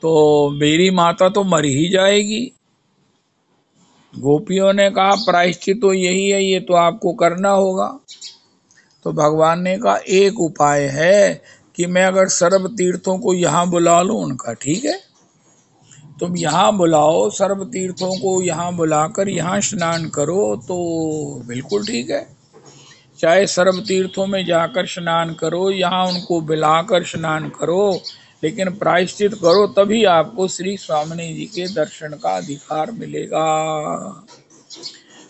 तो मेरी माता तो मर ही जाएगी। गोपियों ने कहा, प्रायश्चित तो यही है, ये तो आपको करना होगा। तो भगवान ने कहा, एक उपाय है कि मैं अगर सर्व तीर्थों को यहाँ बुला लूं। उनका ठीक है, तुम यहाँ बुलाओ, सर्व तीर्थों को यहाँ बुलाकर यहाँ स्नान करो, तो बिल्कुल ठीक है। चाहे सर्व तीर्थों में जाकर स्नान करो, यहाँ उनको बुलाकर स्नान करो, लेकिन प्रायश्चित करो, तभी आपको श्री स्वामिनी जी के दर्शन का अधिकार मिलेगा।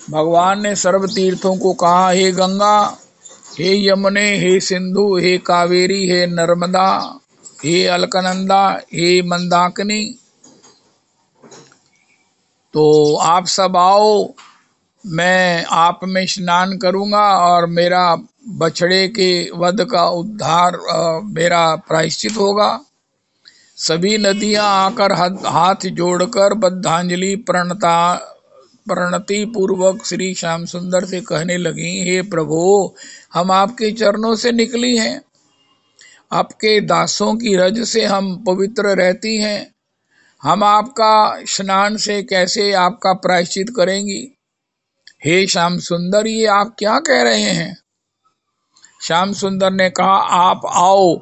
भगवान ने सर्व तीर्थों को कहा, हे गंगा, हे यमुने, हे सिंधु, हे कावेरी, हे नर्मदा, हे अलकनंदा, हे मंदाकिनी, तो आप सब आओ, मैं आप में स्नान करूंगा और मेरा बछड़े के वध का उद्धार मेरा प्रायश्चित होगा। सभी नदियां आकर हाथ जोड़कर बद्धांजलि प्रणति पूर्वक श्री श्याम सुंदर से कहने लगी, हे प्रभु, हम आपके चरणों से निकली हैं, आपके दासों की रज से हम पवित्र रहती हैं, हम आपका स्नान से कैसे आपका प्रायश्चित करेंगी? हे श्याम सुंदर, ये आप क्या कह रहे हैं? श्याम सुंदर ने कहा, आप आओ,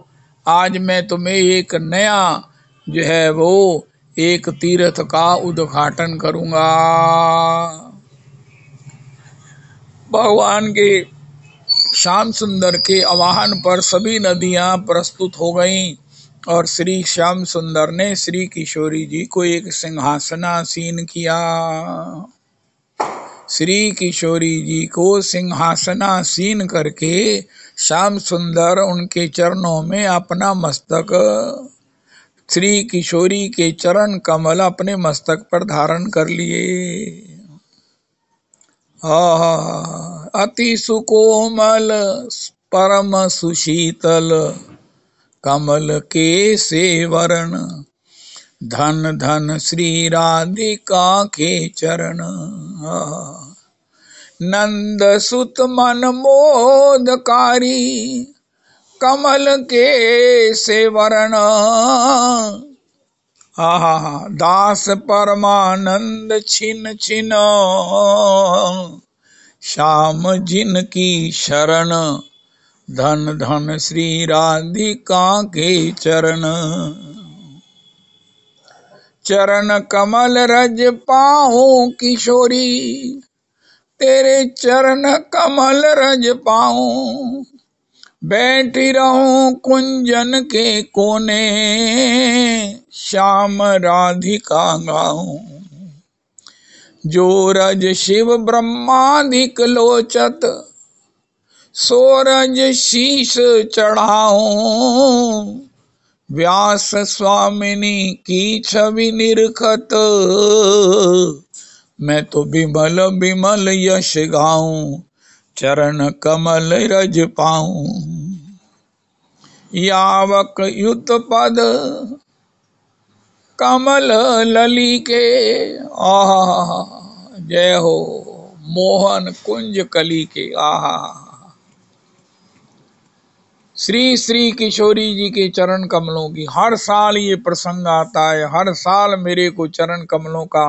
आज मैं तुम्हें एक नया जो है वो एक तीर्थ का उद्घाटन करूंगा। भगवान के श्याम सुंदर के आवाहन पर सभी नदियां प्रस्तुत हो गईं और श्री श्याम सुंदर ने श्री किशोरी जी को एक सिंहासनासीन किया। श्री किशोरी जी को सिंहासनासीन करके श्याम सुंदर उनके चरणों में अपना मस्तक, श्री किशोरी के चरण कमल अपने मस्तक पर धारण कर लिए। अति सुकोमल परम सुशीतल कमल के सेवरण, धन धन श्री राधिका के चरण। नंद सुत मन मोदकारी कमल के सेवरण। दास परमानंद छिन छिन श्याम जिन की शरण, धन धन श्री राधिका के चरण। चरण कमल रज पाहु किशोरी, तेरे चरण कमल रज पाऊं, बैठी रहूं कुंजन के कोने, श्याम राधिका गाऊं। जो रज शिव ब्रह्मादिक लोचत, सोरज शीश चढ़ाऊं, व्यास स्वामिनी की छवि निरखत, मैं तो बिमल बिमल यश गाऊं, चरण कमल रज पाऊं। यावक युत पद कमल लली के, आहा जय हो, मोहन कुंज कली के, आहा। श्री श्री किशोरी जी के चरण कमलों की हर साल ये प्रसंग आता है, हर साल मेरे को चरण कमलों का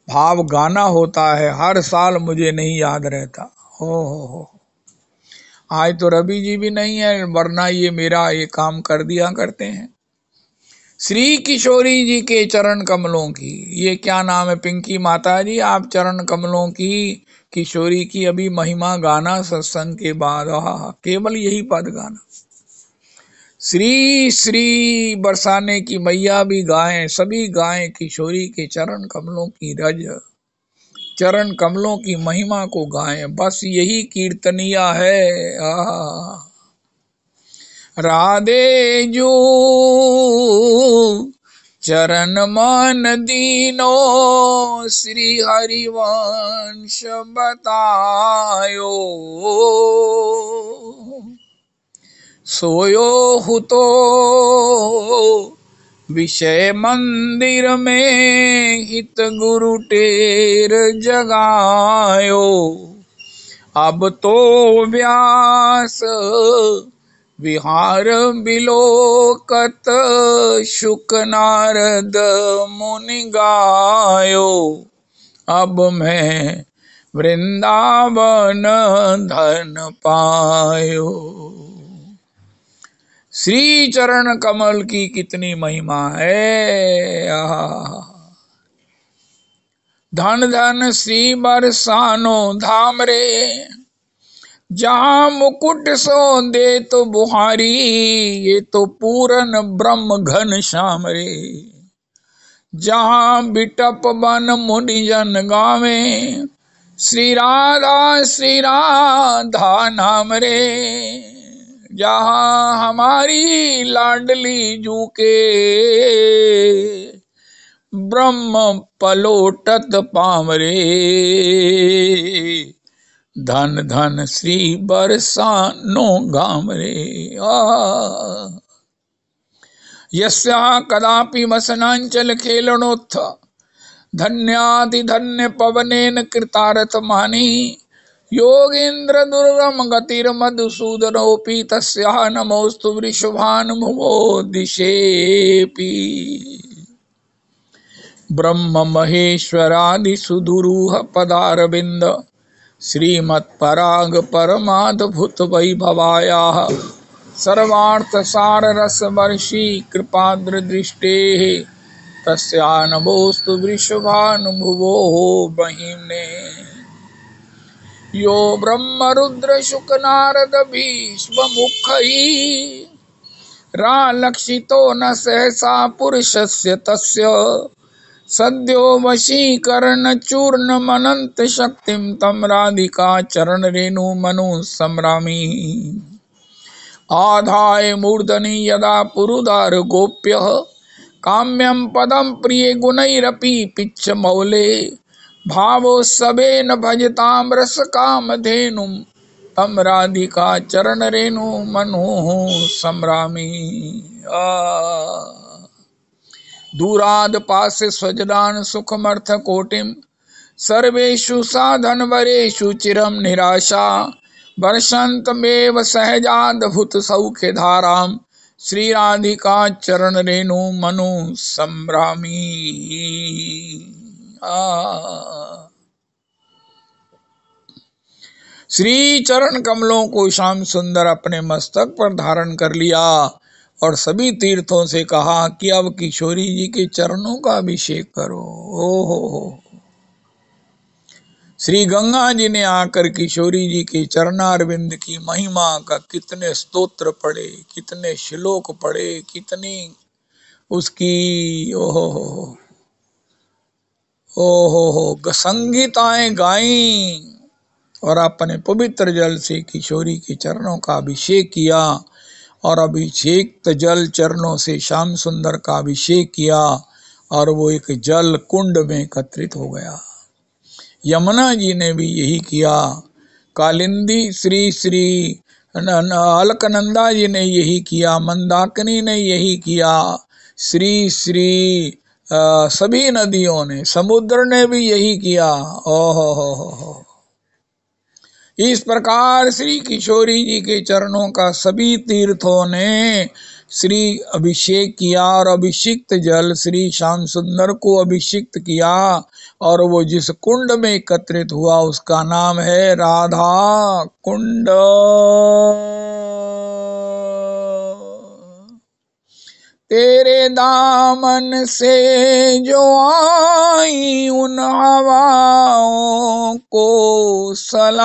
भाव गाना होता है, हर साल मुझे नहीं याद रहता। हो आज तो रवि जी भी नहीं है, वरना ये मेरा ये काम कर दिया करते हैं। श्री किशोरी जी के चरण कमलों की, ये क्या नाम है पिंकी माता जी, आप चरण कमलों की किशोरी की अभी महिमा गाना सत्संग के बाद, केवल यही पद गाना। श्री श्री बरसाने की मैया भी गाएं, सभी गाएं किशोरी के चरण कमलों की रज, चरण कमलों की महिमा को गाएं, बस यही कीर्तनिया है। राधे जो चरण मन दीनो, श्री हरिवंश बतायो, सोयो हु तो विषय मंदिर में, हित गुरु टेर जगायो, अब तो व्यास विहार बिलोकत, शुक नारद मुनि गायो, अब मैं वृंदावन धन पायो। श्री चरण कमल की कितनी महिमा है। धन धन श्री बरसानो धाम रे, जहाँ मुकुट सो दे तो बुहारी, ये तो पूरन ब्रह्म घन श्याम रे, जहाँ बिटप बन मुनि जन गावे, श्री राधा नाम रे, जहाँ हमारी लाडली जू के, ब्रह्म पलोटत पावरे, धन धन श्री बरसानो गाम रे। यस्या कदापि वसनांचल खेलनोत्थ, धन्याति धन्य पवनेन कृतारथ मानी, योगेन्द्र दुर्गम गतिर्मधुसूदनोऽपि, तस्याः नमोस्तु वृषभानुभुवो दिशेऽपि। ब्रह्म महेश्वरादि सुदुरूह पदारविंद, श्रीमत्पराग परमाद्भुत वैभवायाः, सर्वार्थ सार रस वर्षी कृपाद्र दृष्टेः, तस्याः नमोस्तु वृषभानुभुवो महिम्ने। यो ब्रह्म रुद्र शुक नारद भीष्म मुखैः, रालक्षितो न सहसा पुरुषस्य तस्य, सद्यो वशीकरण चूर्ण मनंत शक्तिम, तम राधिका चरण रेणु मनु संरामी। आधाय मूर्धनि यदा पुरुदार गोप्य, काम्यम पदम प्रिय गुणैरपि पिच्छ मौले, भावोत्सवेन भजताम रस काम धेनुम, तम राधिका चरण रेणु मनु संरामी। दूराद पास्य स्वजनान सुखमर्थ कोटिम, सर्वेषु साधन वरेषु चिरम निराशा, वर्षन्तमेव सहजाद्भुत सौख्य धाराम, श्री राधिका चरण रेणु मनु संभ्रामी। श्री चरण कमलों को श्याम सुंदर अपने मस्तक पर धारण कर लिया और सभी तीर्थों से कहा कि अब किशोरी जी के चरणों का अभिषेक करो। ओहो, श्री गंगा जी ने आकर किशोरी जी के चरणारविंद की महिमा का कितने स्तोत्र पढ़े, कितने श्लोक पढ़े, कितनी उसकी ओहो संगीताएं गाई और अपने पवित्र जल से किशोरी के चरणों का अभिषेक किया और अभिषेक जल चरणों से श्याम सुंदर का अभिषेक किया और वो एक जल कुंड में एकत्रित हो गया। यमुना जी ने भी यही किया, कालिंदी श्री श्री अलकनंदा जी ने यही किया, मंदाकिनी ने यही किया, श्री श्री सभी नदियों ने, समुद्र ने भी यही किया। ओहो इस प्रकार श्री किशोरी जी के चरणों का सभी तीर्थों ने श्री अभिषेक किया और अभिषिक्त जल श्री श्याम सुंदर को अभिषिक्त किया और वो जिस कुंड में एकत्रित हुआ उसका नाम है राधा कुंड। तेरे दामन से जो आई उन हवाओं को सलाम,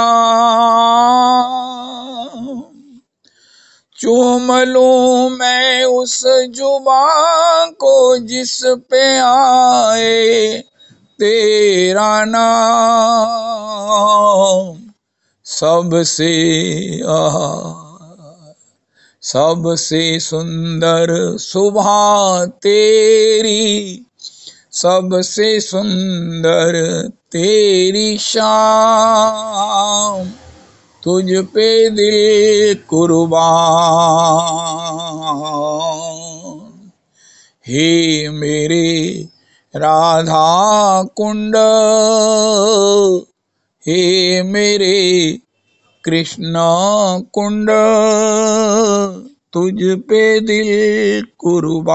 चूम लूं मैं उस जुबां को जिस पे आए तेरा नाम, सबसे सुंदर सुबह तेरी, सबसे सुंदर तेरी शाम, तुझ पे दिल कुर्बान। हे मेरे राधा कुंड, हे मेरे कृष्ण कुंड, तुझ पे दिल कुर्बान।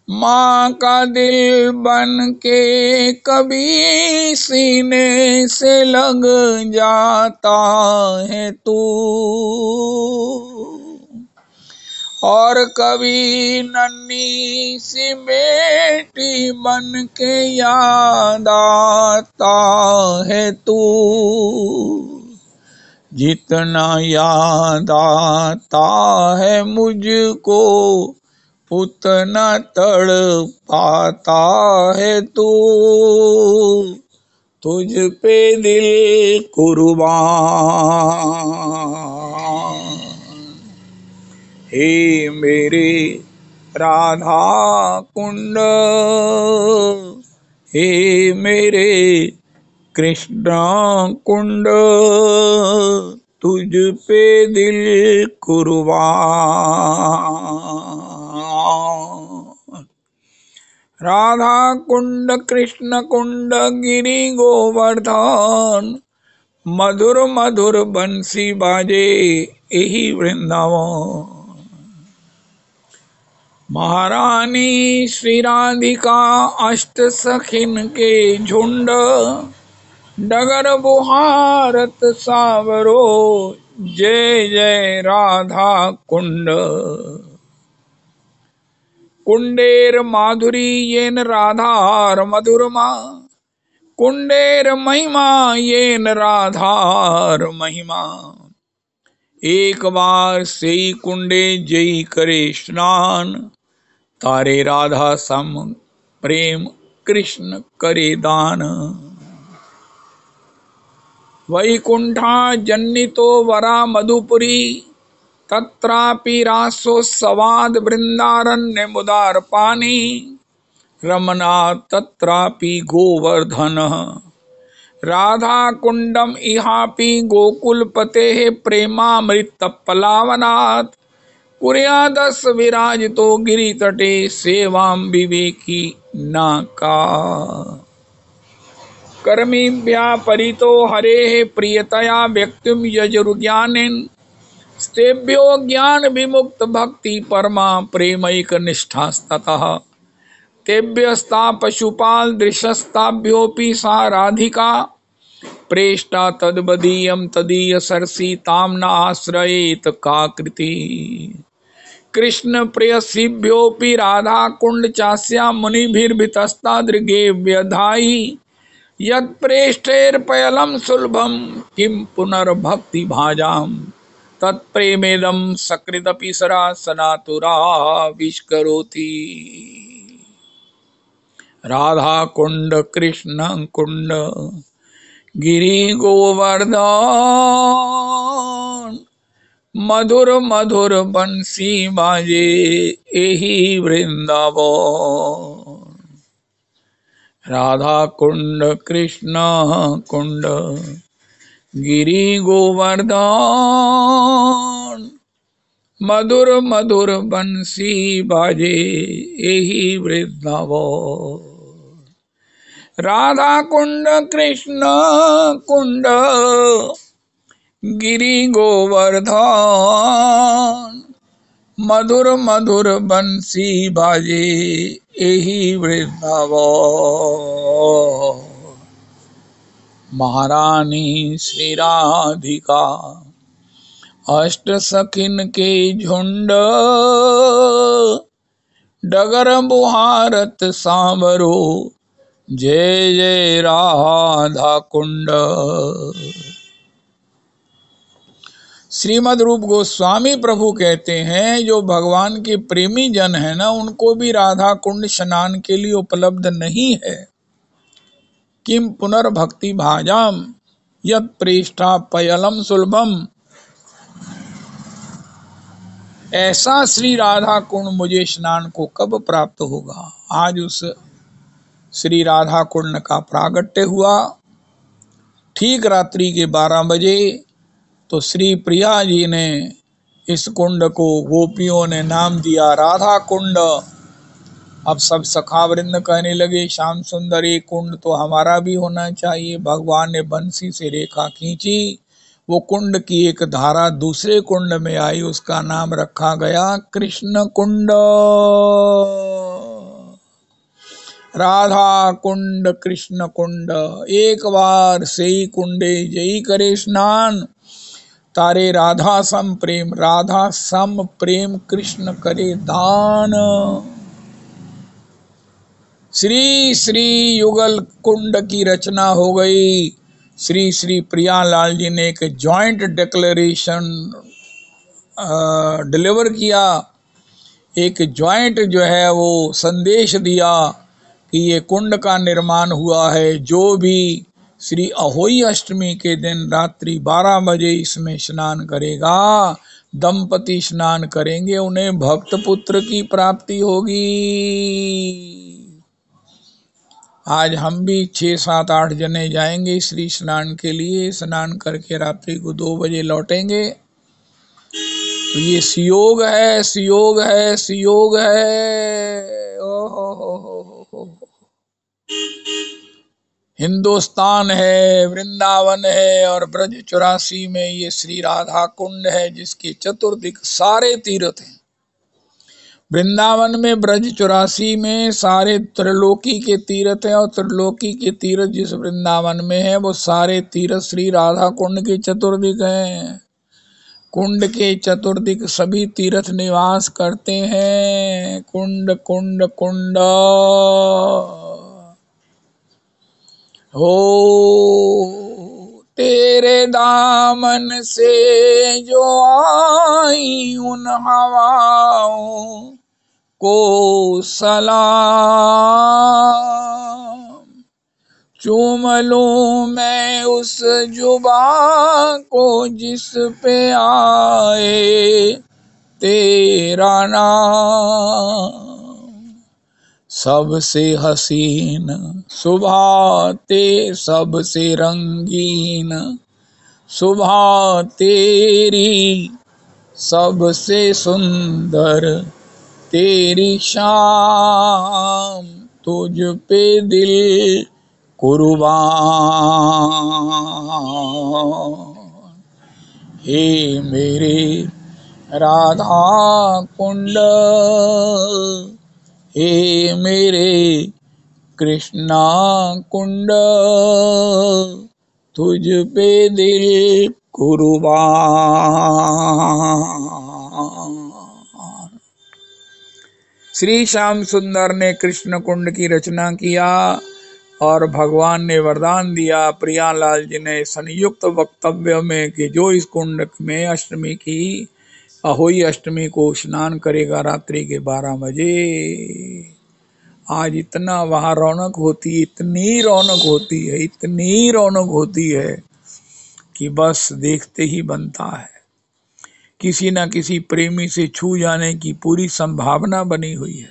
माँ का दिल बन के कभी सीने से लग जाता है तू, और कभी नन्ही सी बेटी बन के याद आता है तू, जितना याद आता है मुझको उतना तड़पाता है तू, तुझ पे दिल कुर्बान। हे मेरे राधा कुंड, हे मेरे कृष्ण कुंड, तुझ पे दिल कुर्बान। राधा कुंड कृष्ण कुंड गिरि गोवर्धन, मधुर मधुर बंसी बाजे यही वृंदावन। महारानी श्री राधिका अष्ट सखिन के झुंड, डगर बुहारत सावरो जय जय राधा कुंड। कुंडेर माधुरी येन राधार मधुरमा, कुंडेर महिमा येन राधार महिमा। एक बार से कुंडे जई करे स्नान, तारे राधा सम प्रेम कृष्ण करे दान। वैकुंठा जन्नितो वरा मधुपुरी, तत्रापि रासोत्सवाद वृंदारण्य मुदार पानी, रमना तत्रापि गोवर्धन। राधा कुंडम इहापि गोकुलपते प्रेमामृत पलावनात्, कुर्यादस विराजितो गिरितटे सेवां विवेकी नाका। कर्मीभ्या परितो हरेः प्रियतया व्यक्तिं यजुर्ज्ञानेन, स्तेभ्यो ज्ञान विमुक्त भक्ति परमा प्रेमैक निष्ठास्ततः। तेभ्यस्ता पशुपाल दृशस्ताभ्योऽपि सा राधिका, प्रेष्टा तद्वदीयं तदीय सरसी ताम न आश्रयेत काकृति। कृष्ण प्रेयसीभ्योऽपि राधा कुंड चास्या मुनिभिर्भितस्ता दृगे व्यधाई यत्प्रेष्ठैर्पयलं सुलभं किं पुनर्भक्ति भाजाम तत्प्रेमेदं सकृदपि सरा सनातुरा विष्करोति। राधा कुंड कृष्ण कुंड गिरि गोवर्धन मधुर मधुर बंसी बाजे एही वृंदावन। राधा कुंड कृष्ण कुंड गिरि गोवर्धन मधुर मधुर बंसी बाजे एही वृंदावन। राधा कुंड कृष्ण कुंड गिरि गोवर्धन मधुर मधुर बंसी बाजे एही वृंदावन। महारानी श्री राधिका अष्ट सखिन के झुंड डगर बुहारत सांवरो जय जय राधा कुंड। श्रीमद् रूप गोस्वामी प्रभु कहते हैं जो भगवान के प्रेमी जन है ना, उनको भी राधा कुंड स्नान के लिए उपलब्ध नहीं है। किम पुनर्भक्ति भाजाम यत् प्रेष्ठा पयलम सुलभम। ऐसा श्री राधा कुंड मुझे स्नान को कब प्राप्त होगा। आज उस श्री राधा कुंड का प्रागट्य हुआ। ठीक रात्रि के 12 बजे तो श्री प्रिया जी ने इस कुंड को गोपियों ने नाम दिया राधा कुंड। अब सब सखावृंद कहने लगे श्याम सुंदर ये कुंड तो हमारा भी होना चाहिए। भगवान ने बंसी से रेखा खींची, वो कुंड की एक धारा दूसरे कुंड में आई, उसका नाम रखा गया कृष्ण कुंड। राधा कुंड कृष्ण कुंड एक बार से ही कुंडे जई करे स्नान। तारे राधा सम प्रेम, राधा सम प्रेम कृष्ण करे दान। श्री श्री युगल कुंड की रचना हो गई। श्री श्री प्रियालाल जी ने एक जॉइंट डिक्लेरेशन डिलीवर किया, एक जॉइंट जो है वो संदेश दिया कि ये कुंड का निर्माण हुआ है। जो भी श्री अहोई अष्टमी के दिन रात्रि 12 बजे इसमें स्नान करेगा, दंपति स्नान करेंगे, उन्हें भक्त पुत्र की प्राप्ति होगी। आज हम भी 6, 7, 8 जने जाएंगे श्री स्नान के लिए। स्नान करके रात्रि को 2 बजे लौटेंगे। तो ये सुयोग है, सुयोग है, सुयोग है। ओहो, हिंदुस्तान है, वृंदावन है और ब्रज 84 में ये श्री राधा कुंड है जिसके चतुर्दिक सारे तीर्थ हैं। वृंदावन में ब्रज 84 में सारे त्रिलोकी के तीर्थ हैं और त्रिलोकी के तीर्थ जिस वृंदावन में है वो सारे तीर्थ श्री राधा कुंड के चतुर्दिक हैं। कुंड के चतुर्दिक सभी तीर्थ निवास करते हैं। कुंड कुंड कुंड हो तेरे दामन से जो आई उन हवाओं को सलाम। चूम लूं मैं उस जुबां को जिस पे आए तेरा नाम। सबसे हसीन सुबह ते सबसे रंगीन सुबह तेरी, सबसे सुंदर तेरी शाम। तुझ पे दिल कुर्बान। हे मेरे राधा कुंड, हे मेरे कृष्णा कुंड, तुझ पे दिल कुर्बान। श्री श्याम सुंदर ने कृष्ण कुंड की रचना किया और भगवान ने वरदान दिया प्रियालाल जी ने संयुक्त वक्तव्य में कि जो इस कुंड में अष्टमी की अहोई अष्टमी को स्नान करेगा रात्रि के 12 बजे, आज इतना वहां रौनक होती है, इतनी रौनक होती है, इतनी रौनक होती है कि बस देखते ही बनता है। किसी न किसी प्रेमी से छू जाने की पूरी संभावना बनी हुई है।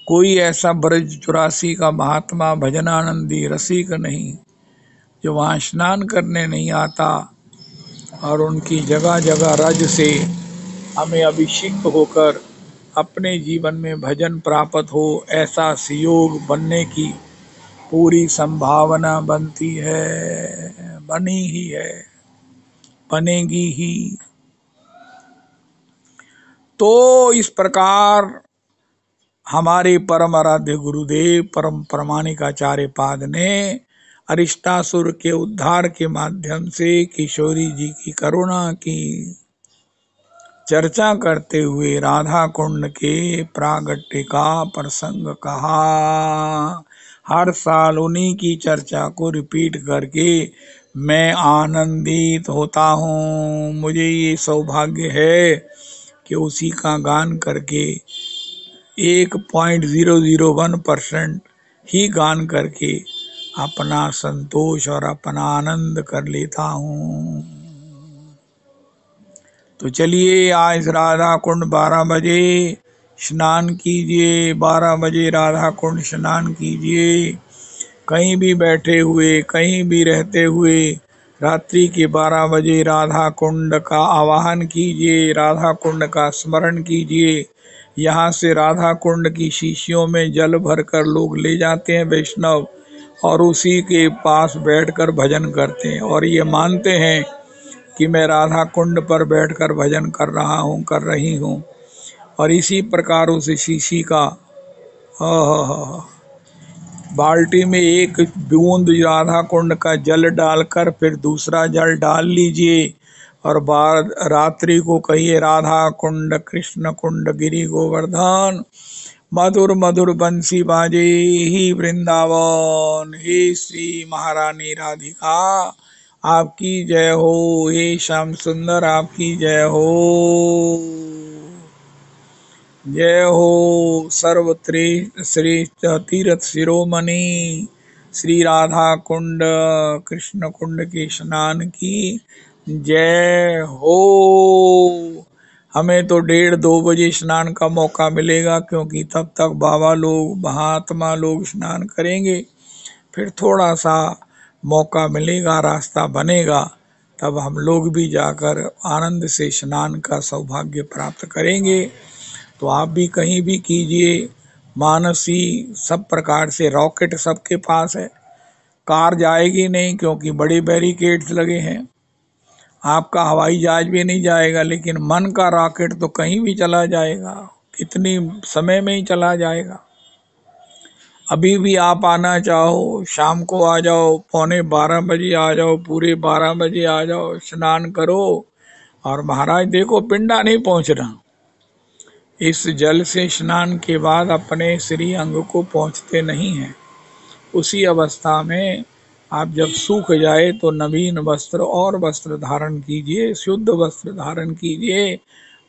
कोई ऐसा ब्रज 84 का महात्मा भजनानंदी रसिक नहीं जो वहां स्नान करने नहीं आता और उनकी जगह जगह रज से हमें अभिषिक्त होकर अपने जीवन में भजन प्राप्त हो, ऐसा संयोग बनने की पूरी संभावना बनती है, बनी ही है, बनेगी ही। तो इस प्रकार हमारे परम आराध्य गुरुदेव परम प्रामाणिक आचार्य पाद ने अरिष्टासुर के उद्धार के माध्यम से किशोरी जी की करुणा की चर्चा करते हुए राधा कुंड के प्रागट्य का प्रसंग कहा। हर साल उन्हीं की चर्चा को रिपीट करके मैं आनंदित होता हूँ। मुझे ये सौभाग्य है कि उसी का गान करके 1.001% ही गान करके अपना संतोष और अपना आनंद कर लेता हूँ। तो चलिए आज राधा कुंड 12 बजे स्नान कीजिए, 12 बजे राधा कुंड स्नान कीजिए। कहीं भी बैठे हुए, कहीं भी रहते हुए रात्रि के 12 बजे राधा कुंड का आवाहन कीजिए, राधा कुंड का स्मरण कीजिए। यहाँ से राधा कुंड की शीशियों में जल भरकर लोग ले जाते हैं वैष्णव, और उसी के पास बैठकर भजन करते हैं और ये मानते हैं कि मैं राधा कुंड पर बैठकर भजन कर रहा हूँ, कर रही हूँ। और इसी प्रकार उस शीशी का बाल्टी में एक बूंद राधा कुंड का जल डालकर फिर दूसरा जल डाल लीजिए और बाद रात्रि को कहिए राधा कुंड कृष्ण कुंड गिरि गोवर्धन, मधुर मधुर बंसी बाजे ही वृंदावन। हे श्री महारानी राधिका आपकी जय हो, हे श्याम सुंदर आपकी जय हो, जय हो। श्रेष्ठ तीर्थ शिरोमणि श्री राधा कुंड कृष्ण कुंड के स्नान की जय हो। हमें तो 1:30-2 बजे स्नान का मौका मिलेगा, क्योंकि तब तक बाबा लोग महात्मा लोग स्नान करेंगे। फिर थोड़ा सा मौका मिलेगा, रास्ता बनेगा, तब हम लोग भी जाकर आनंद से स्नान का सौभाग्य प्राप्त करेंगे। तो आप भी कहीं भी कीजिए। मानसी सब प्रकार से रॉकेट सबके पास है, कार जाएगी नहीं क्योंकि बड़े बैरिकेड्स लगे हैं। आपका हवाई जहाज भी नहीं जाएगा, लेकिन मन का रॉकेट तो कहीं भी चला जाएगा, कितनी समय में ही चला जाएगा। अभी भी आप आना चाहो शाम को आ जाओ, 11:45 बजे आ जाओ, पूरे 12 बजे आ जाओ, स्नान करो। और महाराज देखो पिंडा नहीं पहुंच रहा, इस जल से स्नान के बाद अपने श्री अंग को पहुंचते नहीं हैं। उसी अवस्था में आप जब सूख जाए तो नवीन वस्त्र और वस्त्र धारण कीजिए, शुद्ध वस्त्र धारण कीजिए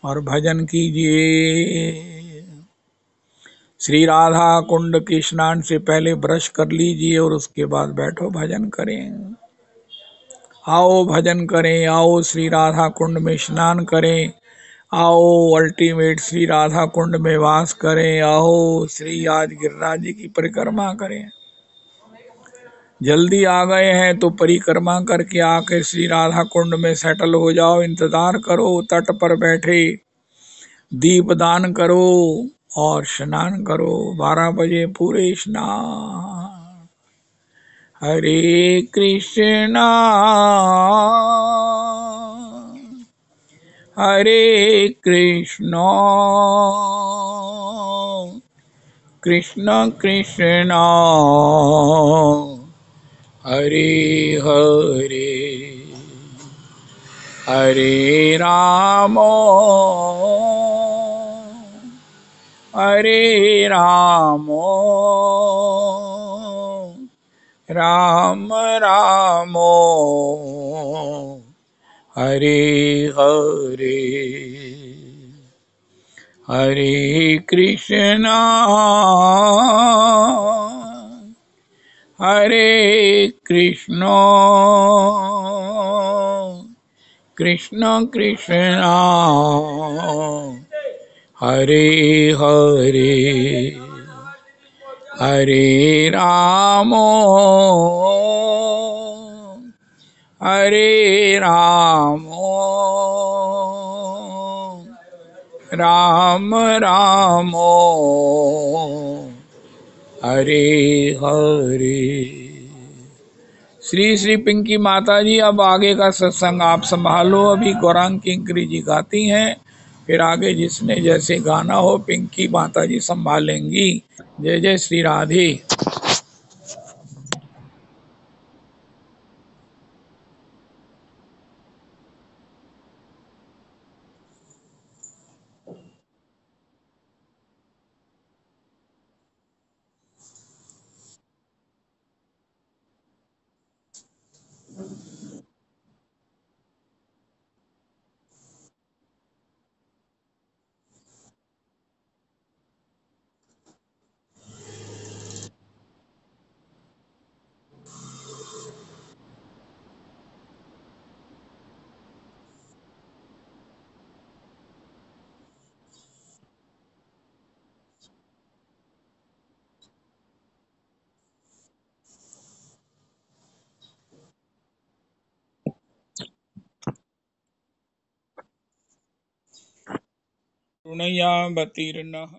और भजन कीजिए। श्री राधा कुंड के स्नान से पहले ब्रश कर लीजिए और उसके बाद बैठो भजन करें। आओ भजन करें, आओ श्री राधा कुंड में स्नान करें, आओ अल्टीमेट श्री राधा कुंड में वास करें, आओ श्री आज गिरिराज जी की परिक्रमा करें। जल्दी आ गए हैं तो परिक्रमा करके आके श्री राधा कुंड में सेटल हो जाओ। इंतजार करो, तट पर बैठे दीपदान करो और स्नान करो। 12 बजे पूरे स्नान। हरे कृष्णा हरे कृष्णा कृष्ण कृष्ण हरे हरे हरे राम हरे रामो राम रामो हरे हरे हरे कृष्णा हरे कृष्णा कृष्ण कृष्णा हरे हरे हरे रामो हरे रामो राम रामो हरे हरे। श्री श्री पिंकी माता जी, अब आगे का सत्संग आप संभालो। अभी गौरांग किंकरी जी गाती हैं, फिर आगे जिसने जैसे गाना हो पिंकी माता जी संभालेंगी। जय जय श्री राधे। रुणया बतीर्न